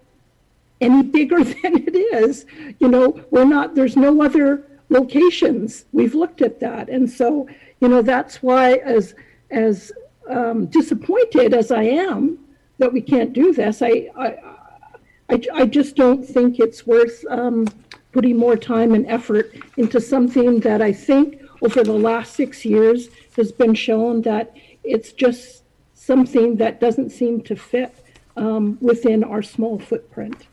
Speaker 8: any bigger than it is. There's no other locations. We've looked at that, and so that's why as disappointed as I am that we can't do this, I just don't think it's worth putting more time and effort into something that I think over the last 6 years has been shown that it's just something that doesn't seem to fit within our small footprint.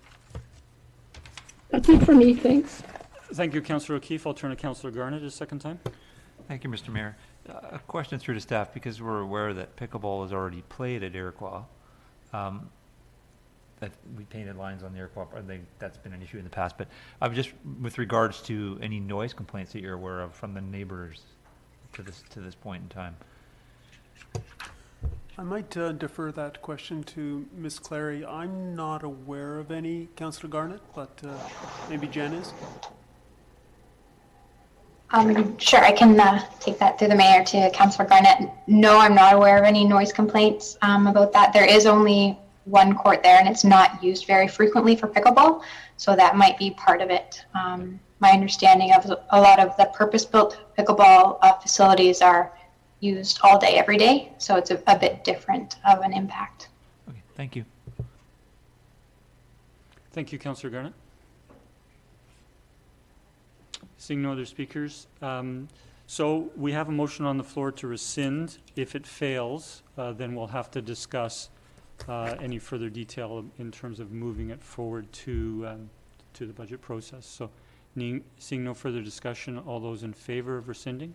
Speaker 8: That's it for me. Thanks.
Speaker 1: Thank you, Councillor O'Keefe. I'll turn to Councillor Garnett a second time.
Speaker 2: Thank you, Mr. Mayor. A question through to staff, because we're aware that pickleball is already played at Iroquois. That we painted lines on the Iroquois. I think that's been an issue in the past. But I'm just with regards to any noise complaints that you're aware of from the neighbors to this point in time.
Speaker 6: I might defer that question to Ms. Clary. I'm not aware of any, Councillor Garnett, but maybe Jen is.
Speaker 13: Sure, I can take that through the mayor to Councillor Garnett. No, I'm not aware of any noise complaints about that. There is only one court there, and it's not used very frequently for pickleball, so that might be part of it. My understanding of a lot of the purpose-built pickleball facilities are used all day, every day, so it's a bit different of an impact.
Speaker 2: Okay, thank you.
Speaker 1: Thank you, Councillor Garnett. Seeing no other speakers, so we have a motion on the floor to rescind. If it fails, then we'll have to discuss any further detail in terms of moving it forward to the budget process. So, seeing no further discussion, all those in favor of rescinding?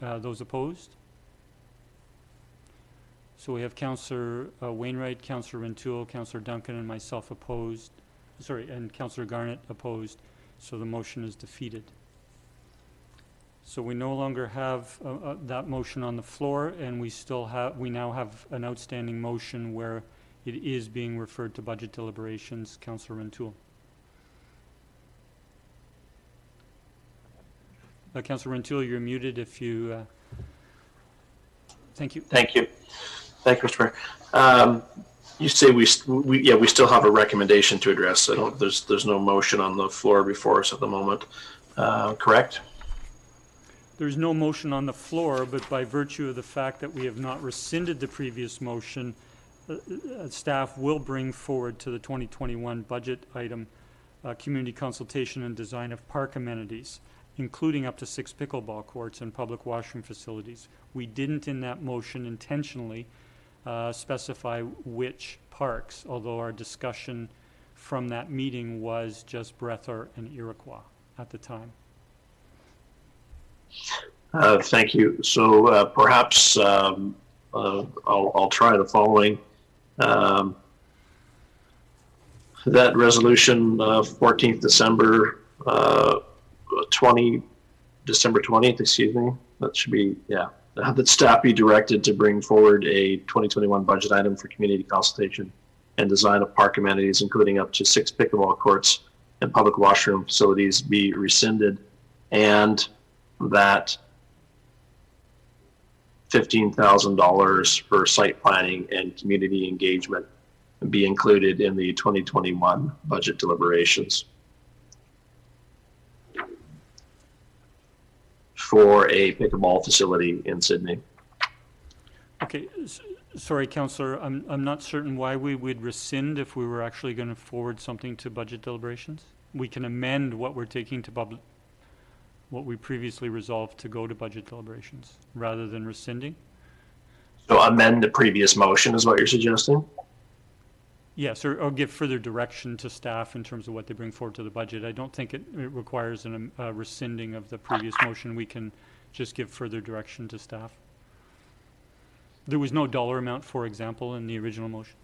Speaker 1: Those opposed? So we have Councillor Wainwright, Councillor Rintoul, Councillor Duncan, and myself opposed. Sorry, and Councillor Garnett opposed. So the motion is defeated. So we no longer have that motion on the floor, and we now have an outstanding motion where it is being referred to budget deliberations. Councillor Rintoul. Councillor Rintoul, you're muted if you... Thank you.
Speaker 9: Thank you. Thank you, Mr. Mayor. You say we still have a recommendation to address. There's no motion on the floor before us at the moment. Correct?
Speaker 1: There's no motion on the floor, but by virtue of the fact that we have not rescinded the previous motion, staff will bring forward to the 2021 budget item community consultation and design of park amenities, including up to 6 pickleball courts and public washroom facilities. We didn't in that motion intentionally specify which parks, although our discussion from that meeting was just Breathitt and Iroquois at the time.
Speaker 9: Thank you. So perhaps I'll try the following. That resolution, 14th December 20th, excuse me. That should be, yeah. That staff be directed to bring forward a 2021 budget item for community consultation and design of park amenities, including up to 6 pickleball courts and public washroom facilities, be rescinded, and that $15,000 for site planning and community engagement be included in the 2021 budget deliberations for a pickleball facility in Sydney.
Speaker 1: Okay, sorry, Councillor, I'm not certain why we would rescind if we were actually going to forward something to budget deliberations. We can amend what we're taking to public, what we previously resolved to go to budget deliberations, rather than rescinding.
Speaker 9: So amend the previous motion is what you're suggesting?
Speaker 1: Yes, or give further direction to staff in terms of what they bring forward to the budget. I don't think it requires a rescinding of the previous motion. We can just give further direction to staff. There was no dollar amount, for example, in the original motion,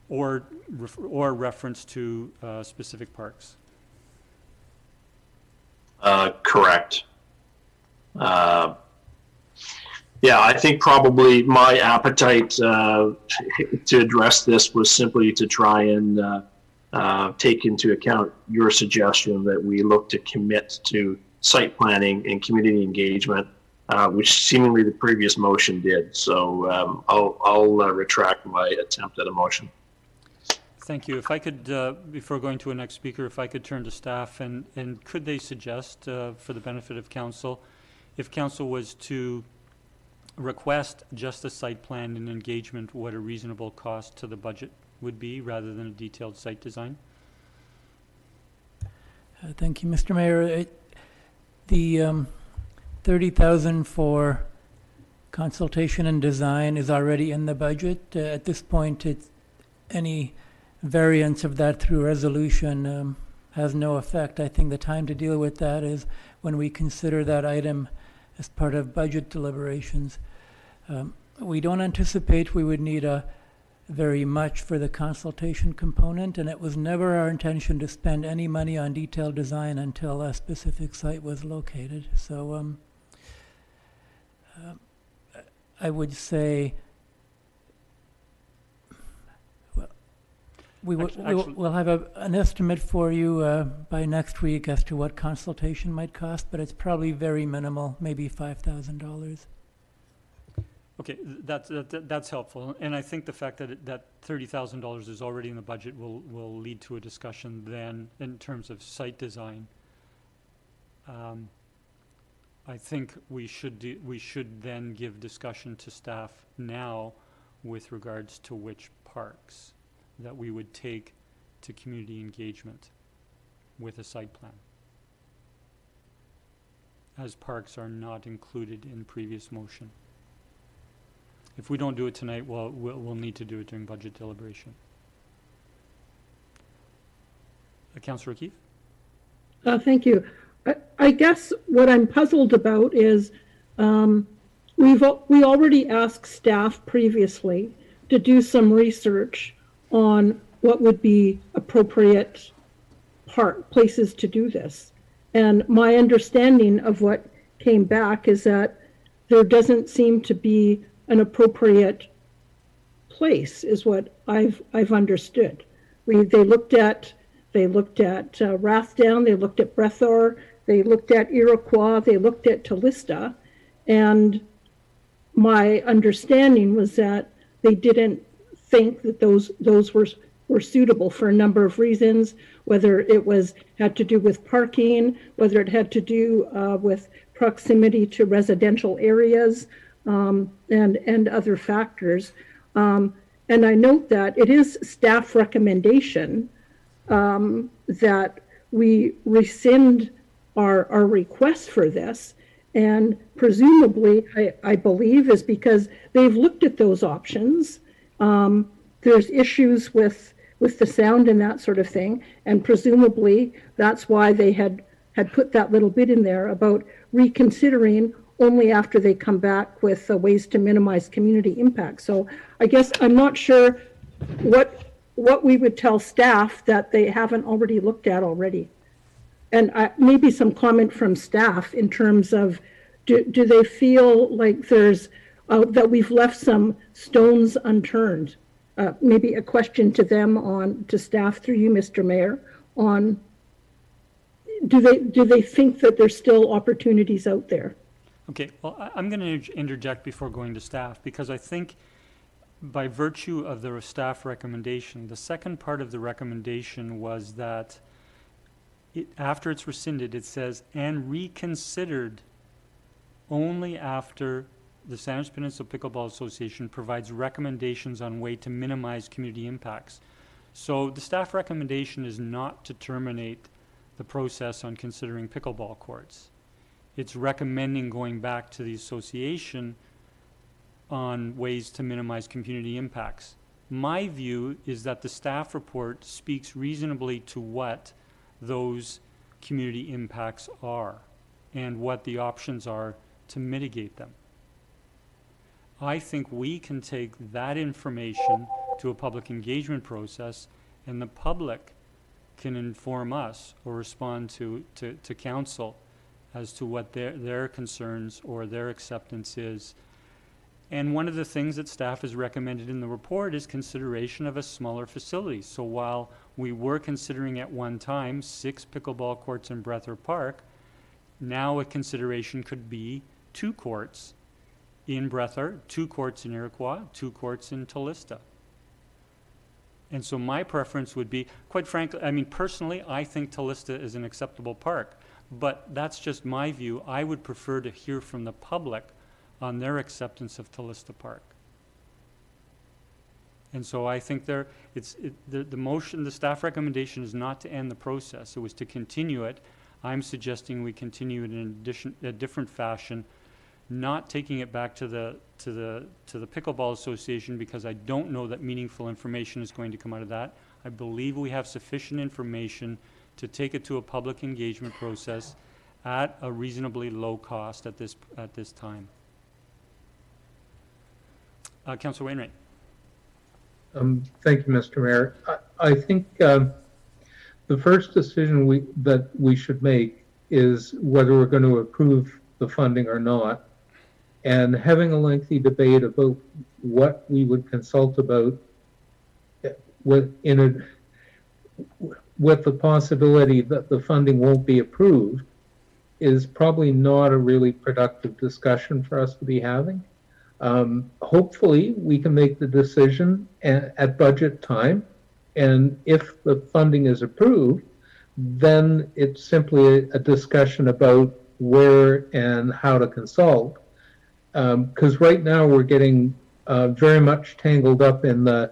Speaker 1: or reference to specific parks.
Speaker 9: Correct. Yeah, I think probably my appetite to address this was simply to try and take into account your suggestion that we look to commit to site planning and community engagement, which seemingly the previous motion did. So I'll retract my attempt at a motion.
Speaker 1: Thank you. If I could, before going to a next speaker, if I could turn to staff and could they suggest, for the benefit of council, if council was to request just a site plan and engagement, what a reasonable cost to the budget would be rather than a detailed site design?
Speaker 14: Thank you, Mr. Mayor. The $30,000 for consultation and design is already in the budget. At this point, any variance of that through resolution has no effect. I think the time to deal with that is when we consider that item as part of budget deliberations. We don't anticipate we would need very much for the consultation component, and it was never our intention to spend any money on detailed design until a specific site was located. So I would say we'll have an estimate for you by next week as to what consultation might cost, but it's probably very minimal, maybe $5,000.
Speaker 1: Okay, that's helpful, and I think the fact that that $30,000 is already in the budget will lead to a discussion then in terms of site design. I think we should then give discussion to staff now with regards to which parks that we would take to community engagement with a site plan, as parks are not included in previous motion. If we don't do it tonight, we'll need to do it during budget deliberation. Councillor O'Keefe?
Speaker 8: Thank you. I guess what I'm puzzled about is we already asked staff previously to do some research on what would be appropriate places to do this. And my understanding of what came back is that there doesn't seem to be an appropriate place, is what I've understood. They looked at Rathdown, they looked at Brethor, they looked at Iroquois, they looked at Tallista, and my understanding was that they didn't think that those were suitable for a number of reasons, whether it had to do with parking, whether it had to do with proximity to residential areas, and other factors. And I note that it is staff recommendation that we rescind our request for this, and presumably, I believe, is because they've looked at those options. There's issues with the sound and that sort of thing, and presumably that's why they had put that little bit in there about reconsidering only after they come back with ways to minimize community impact. So I guess I'm not sure what we would tell staff that they haven't already looked at already. And maybe some comment from staff in terms of, do they feel like there's, that we've left some stones unturned? Maybe a question to them to staff through you, Mr. Mayor, on, do they think that there's still opportunities out there?
Speaker 1: Okay, well, I'm going to interject before going to staff, because I think by virtue of the staff recommendation, the second part of the recommendation was that after it's rescinded, it says, and reconsidered only after the Sandwich Peninsula Pickleball Association provides recommendations on way to minimize community impacts. So the staff recommendation is not to terminate the process on considering pickleball courts. It's recommending going back to the association on ways to minimize community impacts. My view is that the staff report speaks reasonably to what those community impacts are and what the options are to mitigate them. I think we can take that information to a public engagement process, and the public can inform us or respond to council as to what their concerns or their acceptance is. And one of the things that staff has recommended in the report is consideration of a smaller facility. So while we were considering at one time 6 pickleball courts in Brethor Park, now a consideration could be 2 courts in Brethor, 2 courts in Iroquois, 2 courts in Tallista. And so my preference would be, quite frankly, I mean, personally, I think Tallista is an acceptable park, but that's just my view. I would prefer to hear from the public on their acceptance of Tallista Park. And so I think the motion, the staff recommendation is not to end the process. It was to continue it. I'm suggesting we continue it in a different fashion, not taking it back to the Pickleball Association, because I don't know that meaningful information is going to come out of that. I believe we have sufficient information to take it to a public engagement process at a reasonably low cost at this time. Councillor Wainwright.
Speaker 10: Thank you, Mr. Mayor. I think the first decision that we should make is whether we're going to approve the funding or not. And having a lengthy debate about what we would consult about with the possibility that the funding won't be approved is probably not a really productive discussion for us to be having. Hopefully, we can make the decision at budget time, and if the funding is approved, then it's simply a discussion about where and how to consult. Because right now we're getting very much tangled up in the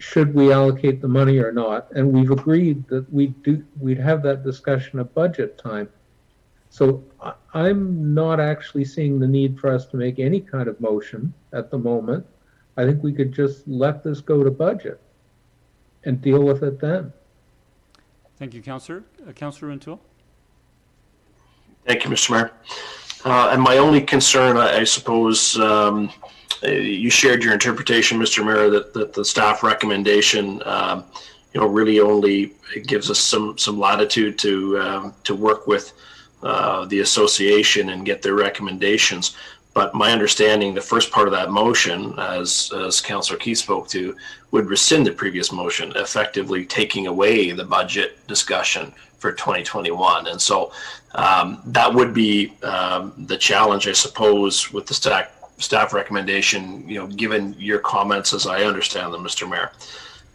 Speaker 10: should we allocate the money or not, and we've agreed that we'd have that discussion at budget time. So I'm not actually seeing the need for us to make any kind of motion at the moment. I think we could just let this go to budget and deal with it then.
Speaker 1: Thank you, Councillor. Councillor Rintoul?
Speaker 9: Thank you, Mr. Mayor. And my only concern, I suppose, you shared your interpretation, Mr. Mayor, that the staff recommendation, really only gives us some latitude to work with the association and get their recommendations. But my understanding, the first part of that motion, as Councillor Keith spoke to, would rescind the previous motion, effectively taking away the budget discussion for 2021. And so that would be the challenge, I suppose, with the staff recommendation, given your comments as I understand them, Mr. Mayor.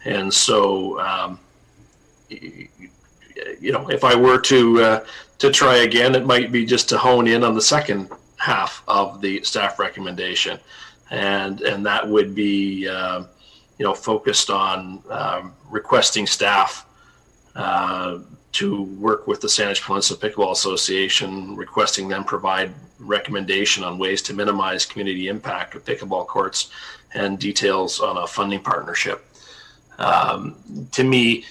Speaker 9: And so, if I were to try again, it might be just to hone in on the second half of the staff recommendation, and that would be focused on requesting staff to work with the Saanich Peninsula Pickleball Association, requesting them provide recommendation on ways to minimize community impact of pickleball courts and details on a funding partnership. To me,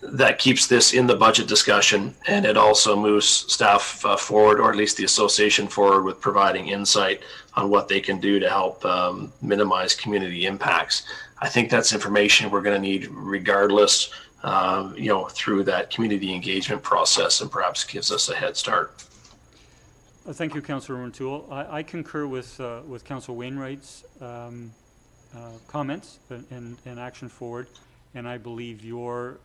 Speaker 9: that keeps this in the budget discussion, and it also moves staff forward, or at least the association forward, with providing insight on what they can do to help minimize community impacts. I think that's information we're going to need regardless, through that community engagement process, and perhaps gives us a head start.
Speaker 1: Thank you, Councillor Rintoul. I concur with Councillor Wainwright's comments and action forward, and I believe your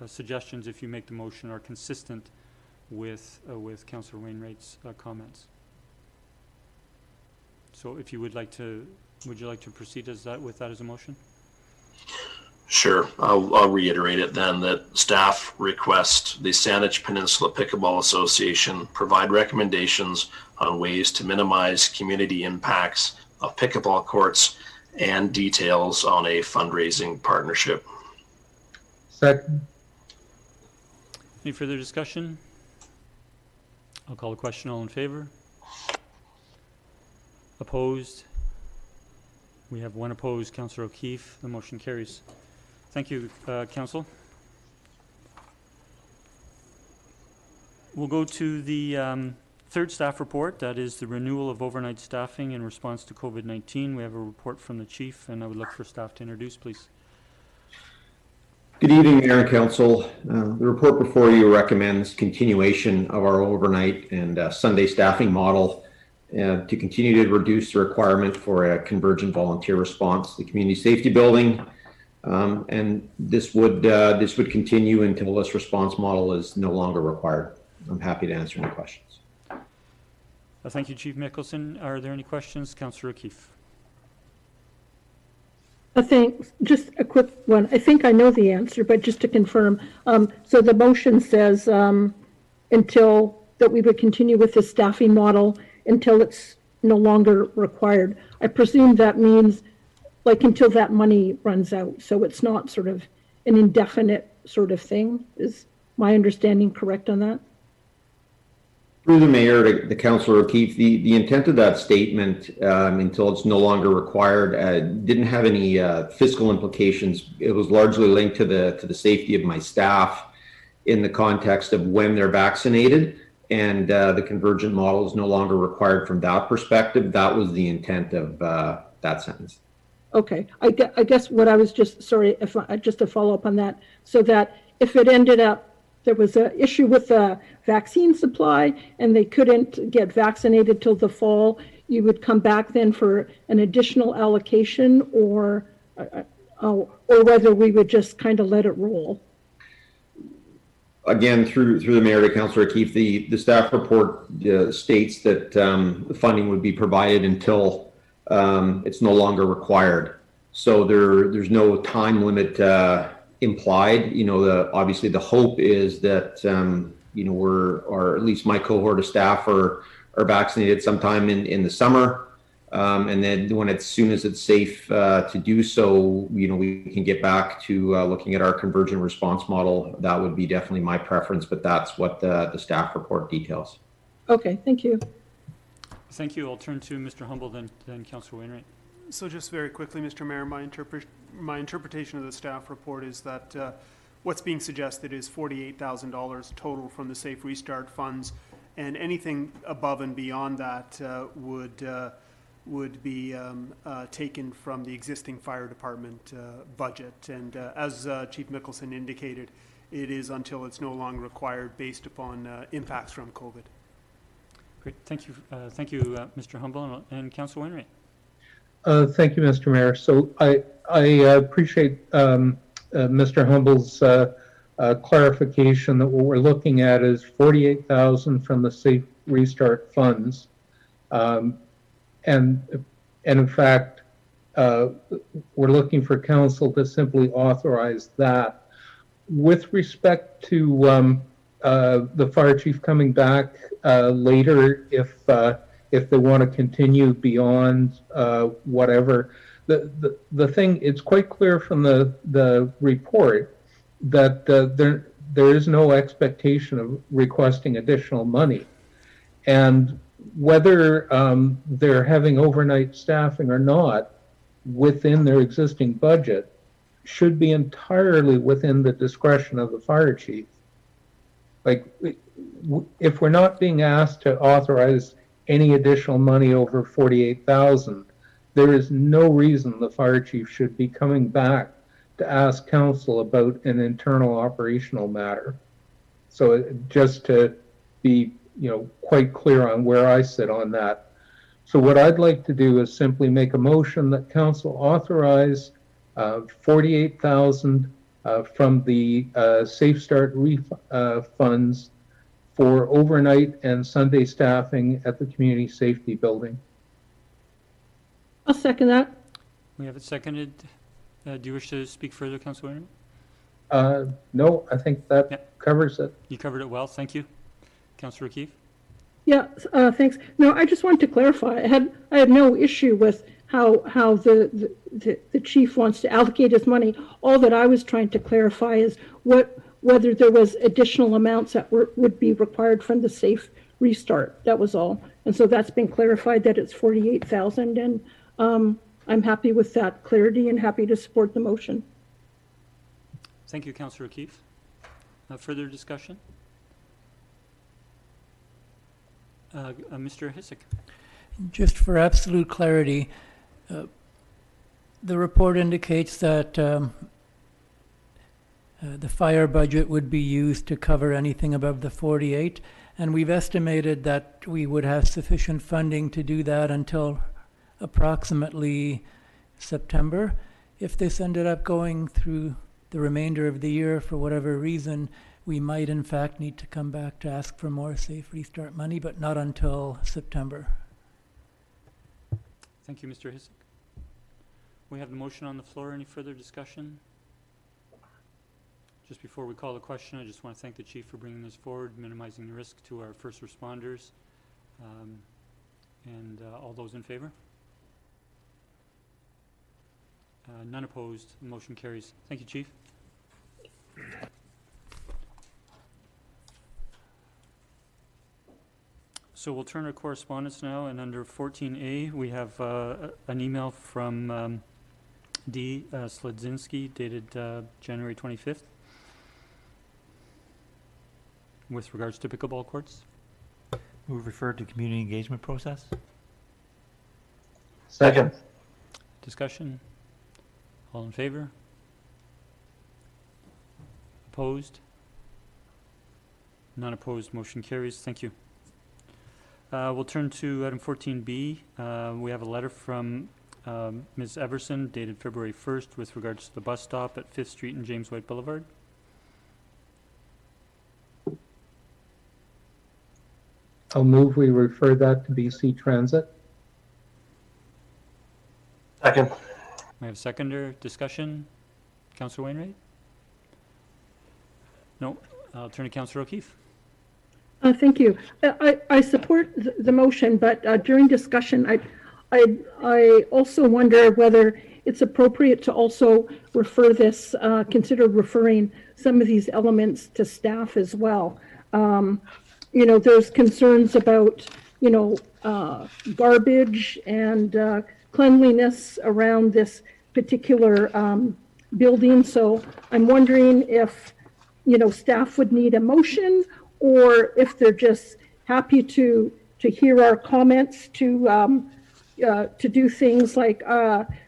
Speaker 1: suggestions, if you make the motion, are consistent with Councillor Wainwright's comments. So, if you would like to proceed with that as a motion?
Speaker 9: Sure. I'll reiterate it then, that staff request the Saanich Peninsula Pickleball Association provide recommendations on ways to minimize community impacts of pickleball courts and details on a fundraising partnership.
Speaker 10: Second.
Speaker 1: Any further discussion? I'll call the question. All in favor? Opposed? We have one opposed, Councillor O'Keefe. The motion carries. Thank you, Council. We'll go to the third staff report. That is the renewal of overnight staffing in response to COVID-19. We have a report from the Chief, and I would look for staff to introduce, please.
Speaker 15: Good evening, Mayor and Council. The report before you recommends continuation of our overnight and Sunday staffing model to continue to reduce the requirement for a convergent volunteer response to the community safety building. And this would continue until this response model is no longer required. I'm happy to answer any questions.
Speaker 1: Thank you, Chief Mickelson. Are there any questions? Councillor O'Keefe.
Speaker 8: Thanks. Just a quick one. I think I know the answer, but just to confirm. So the motion says until that we would continue with the staffing model until it's no longer required. I presume that means like until that money runs out. So it's not sort of an indefinite sort of thing. Is my understanding correct on that?
Speaker 15: Through the Mayor to Councillor O'Keefe, the intent of that statement until it's no longer required didn't have any fiscal implications. It was largely linked to the safety of my staff in the context of when they're vaccinated, and the convergent model is no longer required from that perspective. That was the intent of that sentence.
Speaker 8: Okay, I guess what I was just, sorry, just to follow up on that, so that if it ended up, there was an issue with the vaccine supply and they couldn't get vaccinated till the fall, you would come back then for an additional allocation, or whether we would just kind of let it roll?
Speaker 15: Again, through the Mayor to Councillor O'Keefe, the staff report states that the funding would be provided until it's no longer required. So there's no time limit implied. Obviously the hope is that or at least my cohort of staff are vaccinated sometime in the summer, and then as soon as it's safe to do so, we can get back to looking at our convergent response model. That would be definitely my preference, but that's what the staff report details.
Speaker 8: Okay, thank you.
Speaker 1: Thank you. I'll turn to Mr. Humble, then Councillor Wainwright.
Speaker 6: So just very quickly, Mr. Mayor, my interpretation of the staff report is that what's being suggested is $48,000 total from the Safe Restart funds, and anything above and beyond that would be taken from the existing fire department budget. And as Chief Mickelson indicated, it is until it's no longer required based upon impacts from COVID.
Speaker 1: Great. Thank you, Mr. Humble, and Councillor Wainwright.
Speaker 10: Thank you, Mr. Mayor. So I appreciate Mr. Humble's clarification that what we're looking at is $48,000 from the Safe Restart funds, and in fact, we're looking for council to simply authorize that. With respect to the fire chief coming back later, if they want to continue beyond whatever. The thing, it's quite clear from the report that there is no expectation of requesting additional money. And whether they're having overnight staffing or not within their existing budget should be entirely within the discretion of the fire chief. Like, if we're not being asked to authorize any additional money over 48,000, there is no reason the fire chief should be coming back to ask council about an internal operational matter. So just to be, quite clear on where I sit on that. So what I'd like to do is simply make a motion that council authorize 48,000 from the Safe Start funds for overnight and Sunday staffing at the community safety building.
Speaker 8: I'll second that.
Speaker 1: We have it seconded. Do you wish to speak further, Councillor Wainwright?
Speaker 10: No, I think that covers it.
Speaker 1: You covered it well. Thank you. Councillor O'Keefe?
Speaker 8: Yeah, thanks. No, I just wanted to clarify. I had no issue with how the chief wants to allocate his money. All that I was trying to clarify is whether there was additional amounts that would be required from the Safe Restart. That was all. And so that's been clarified that it's 48,000, and I'm happy with that clarity and happy to support the motion.
Speaker 1: Thank you, Councillor O'Keefe. Further discussion? Mr. Hisik.
Speaker 14: Just for absolute clarity, the report indicates that the fire budget would be used to cover anything above the 48, and we've estimated that we would have sufficient funding to do that until approximately September. If this ended up going through the remainder of the year for whatever reason, we might in fact need to come back to ask for more Safe Restart money, but not until September.
Speaker 1: Thank you, Mr. Hisik. We have the motion on the floor. Any further discussion? Just before we call the question, I just want to thank the Chief for bringing this forward, minimizing the risk to our first responders. And all those in favor? None opposed. The motion carries. Thank you, Chief. So we'll turn to correspondence now, and under 14A, we have an email from D. Sledzinski dated January 25th with regards to pickleball courts.
Speaker 2: Move referred to community engagement process.
Speaker 9: Second.
Speaker 1: Discussion? All in favor? Opposed? None opposed. Motion carries. Thank you. We'll turn to item 14B. We have a letter from Ms. Everson dated February 1st with regards to the bus stop at 5th Street and James White Boulevard.
Speaker 10: I'll move we refer that to BC Transit.
Speaker 9: Second.
Speaker 1: We have a seconder. Discussion? Councillor Wainwright? No. I'll turn to Councillor O'Keefe.
Speaker 8: Thank you. I support the motion, but during discussion, I also wonder whether it's appropriate to also refer this, consider referring some of these elements to staff as well. You know, there's concerns about, you know, garbage and cleanliness around this particular building. So I'm wondering if, you know, staff would need a motion, or if they're just happy to hear our comments to do things like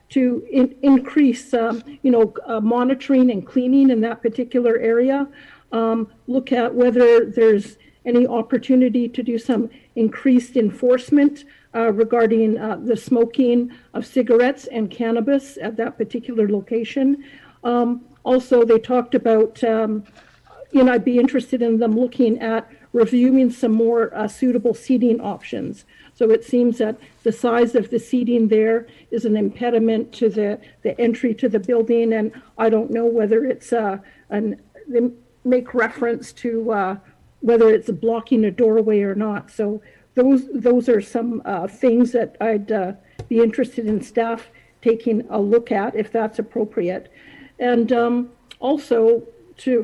Speaker 8: to increase, you know, monitoring and cleaning in that particular area. Look at whether there's any opportunity to do some increased enforcement regarding the smoking of cigarettes and cannabis at that particular location. Also, they talked about, you know, I'd be interested in them looking at reviewing some more suitable seating options. So it seems that the size of the seating there is an impediment to the entry to the building, and I don't know whether it's they make reference to whether it's blocking a doorway or not. So those are some things that I'd be interested in staff taking a look at, if that's appropriate. And also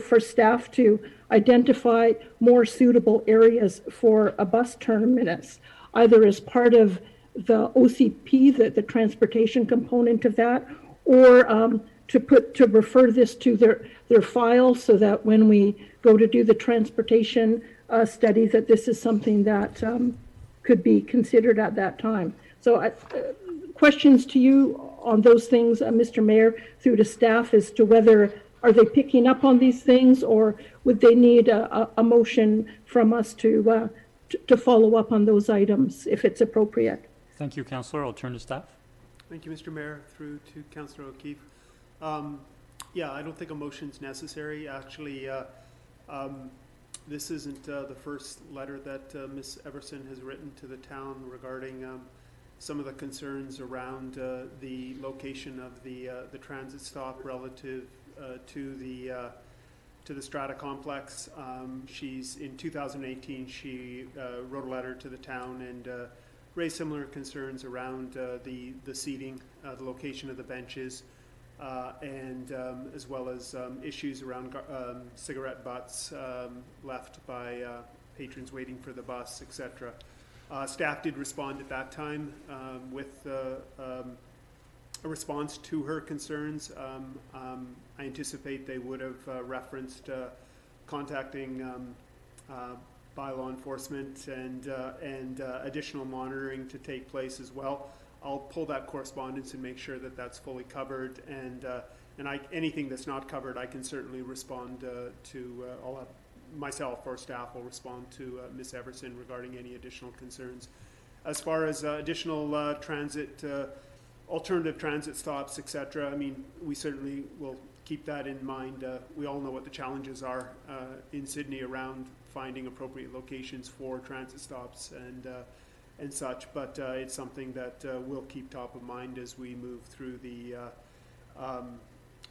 Speaker 8: for staff to identify more suitable areas for a bus terminus, either as part of the OCP, the transportation component of that, or to refer this to their file, so that when we go to do the transportation study, that this is something that could be considered at that time. So questions to you on those things, Mr. Mayor, through to staff, as to whether are they picking up on these things, or would they need a motion from us to follow up on those items if it's appropriate?
Speaker 1: Thank you, Councillor. I'll turn to staff.
Speaker 6: Thank you, Mr. Mayor, through to Councillor O'Keefe. Yeah, I don't think a motion's necessary. Actually, this isn't the first letter that Ms. Everson has written to the town regarding some of the concerns around the location of the transit stop relative to the Strata complex. She's in 2018. She wrote a letter to the town and raised similar concerns around the seating, the location of the benches, and as well as issues around cigarette butts left by patrons waiting for the bus, etc. Staff did respond at that time with a response to her concerns. I anticipate they would have referenced contacting by law enforcement and additional monitoring to take place as well. I'll pull that correspondence and make sure that that's fully covered, and anything that's not covered, I can certainly respond to. I'll have myself or staff will respond to Ms. Everson regarding any additional concerns. As far as additional transit, alternative transit stops, etc., I mean, we certainly will keep that in mind. We all know what the challenges are in Sydney around finding appropriate locations for transit stops and such, but it's something that we'll keep top of mind as we move through the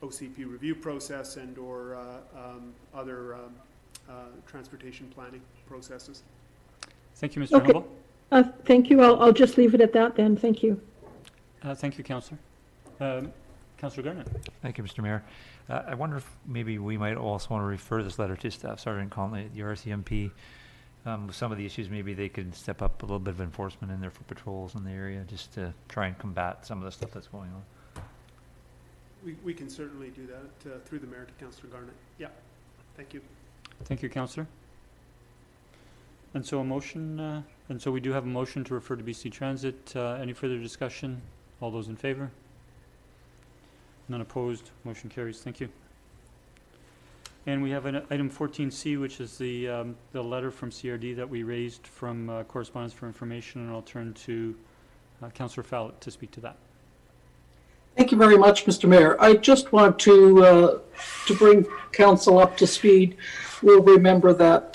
Speaker 6: OCP review process and or other transportation planning processes.
Speaker 1: Thank you, Mr. Humble.
Speaker 8: Thank you. I'll just leave it at that then. Thank you.
Speaker 1: Thank you, Councillor. Councillor Garnett.
Speaker 2: Thank you, Mr. Mayor. I wonder if maybe we might also want to refer this letter to Staff Sergeant Conley at the RCMP. With some of the issues, maybe they could step up a little bit of enforcement in there for patrols in the area, just to try and combat some of the stuff that's going on.
Speaker 6: We can certainly do that through the mayor to Councillor Garnett. Yeah, thank you.
Speaker 1: Thank you, Councillor. And so a motion, and so we do have a motion to refer to BC Transit. Any further discussion? All those in favor? None opposed. Motion carries. Thank you. And we have an item 14C, which is the letter from CRD that we raised from correspondence for information, and I'll turn to Councillor Fallot to speak to that.
Speaker 3: Thank you very much, Mr. Mayor. I just want to bring council up to speed. We'll remember that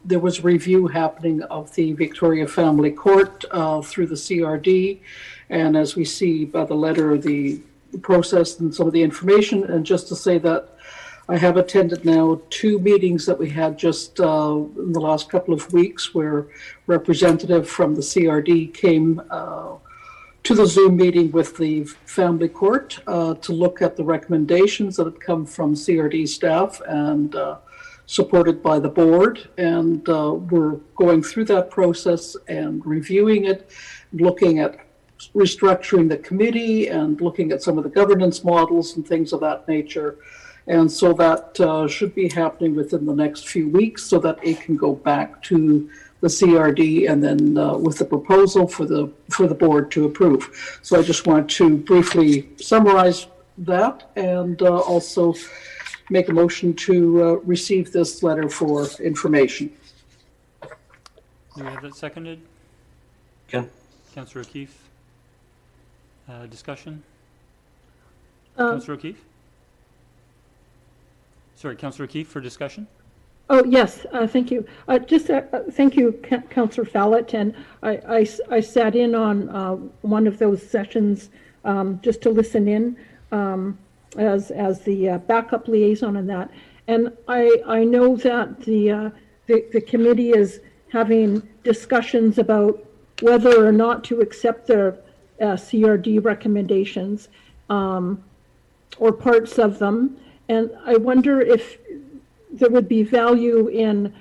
Speaker 3: there was a review happening of the Victoria Family Court through the CRD, And as we see by the letter, the process and some of the information, and just to say that I have attended now 2 meetings that we had just in the last couple of weeks where representative from the CRD came to the Zoom meeting with the family court to look at the recommendations that had come from CRD staff and supported by the board. And we're going through that process and reviewing it, looking at restructuring the committee and looking at some of the governance models and things of that nature. And so that should be happening within the next few weeks so that it can go back to the CRD and then with the proposal for the board to approve. So I just want to briefly summarize that and also make a motion to receive this letter for information.
Speaker 1: Do we have that seconded?
Speaker 9: Ken?
Speaker 1: Councillor O'Keefe? Discussion?
Speaker 8: Um,
Speaker 1: Councillor O'Keefe? Sorry, Councillor O'Keefe for discussion?
Speaker 8: Oh, yes, thank you. Thank you, Councillor Fallett, and I sat in on one of those sessions just to listen in as the backup liaison on that. And I know that the committee is having discussions about whether or not to accept the CRD recommendations or parts of them. And I wonder if there would be value in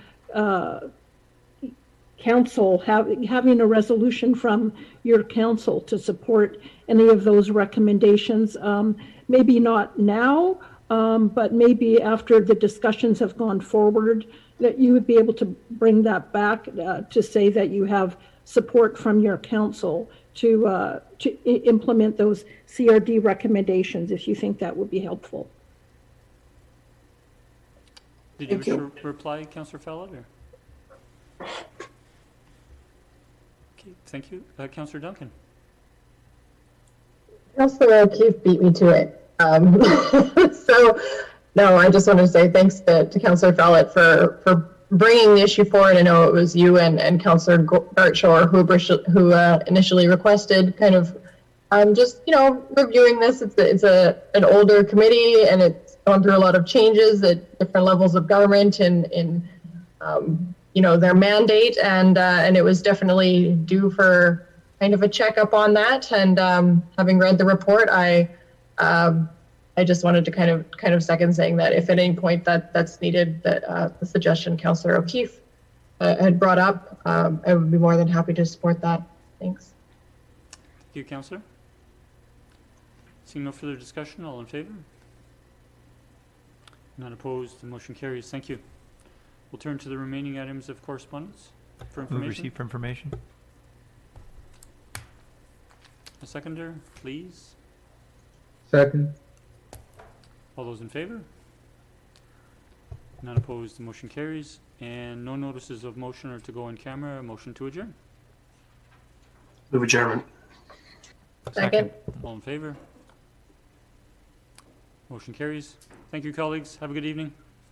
Speaker 8: council having a resolution from your council to support any of those recommendations. Maybe not now, but maybe after the discussions have gone forward, that you would be able to bring that back to say that you have support from your council to implement those CRD recommendations, if you think that would be helpful.
Speaker 1: Did you wish to reply, Councillor Fallett? Or? Okay, thank you. Councillor Duncan?
Speaker 11: Councillor O'Keefe beat me to it. So, no, I just want to say thanks to Councillor Fallett for bringing the issue forward. I know it was you and Councillor Gartshore who initially requested kind of just, reviewing this. It's an older committee and it's gone through a lot of changes at different levels of government and in their mandate, and it was definitely due for kind of a checkup on that. And having read the report, I just wanted to kind of second saying that if at any point that's needed, that the suggestion Councillor O'Keefe had brought up, I would be more than happy to support that. Thanks.
Speaker 1: Thank you, Councillor. Seeing no further discussion, all in favor? None opposed, the motion carries. Thank you. We'll turn to the remaining items of correspondence for information.
Speaker 2: Receive for information.
Speaker 1: A seconder, please.
Speaker 10: Second.
Speaker 1: All those in favor? None opposed, the motion carries. And no notices of motion or to go in camera. A motion to adjourn.
Speaker 9: Move adjournment.
Speaker 11: Second.
Speaker 1: All in favor? Motion carries. Thank you, colleagues. Have a good evening.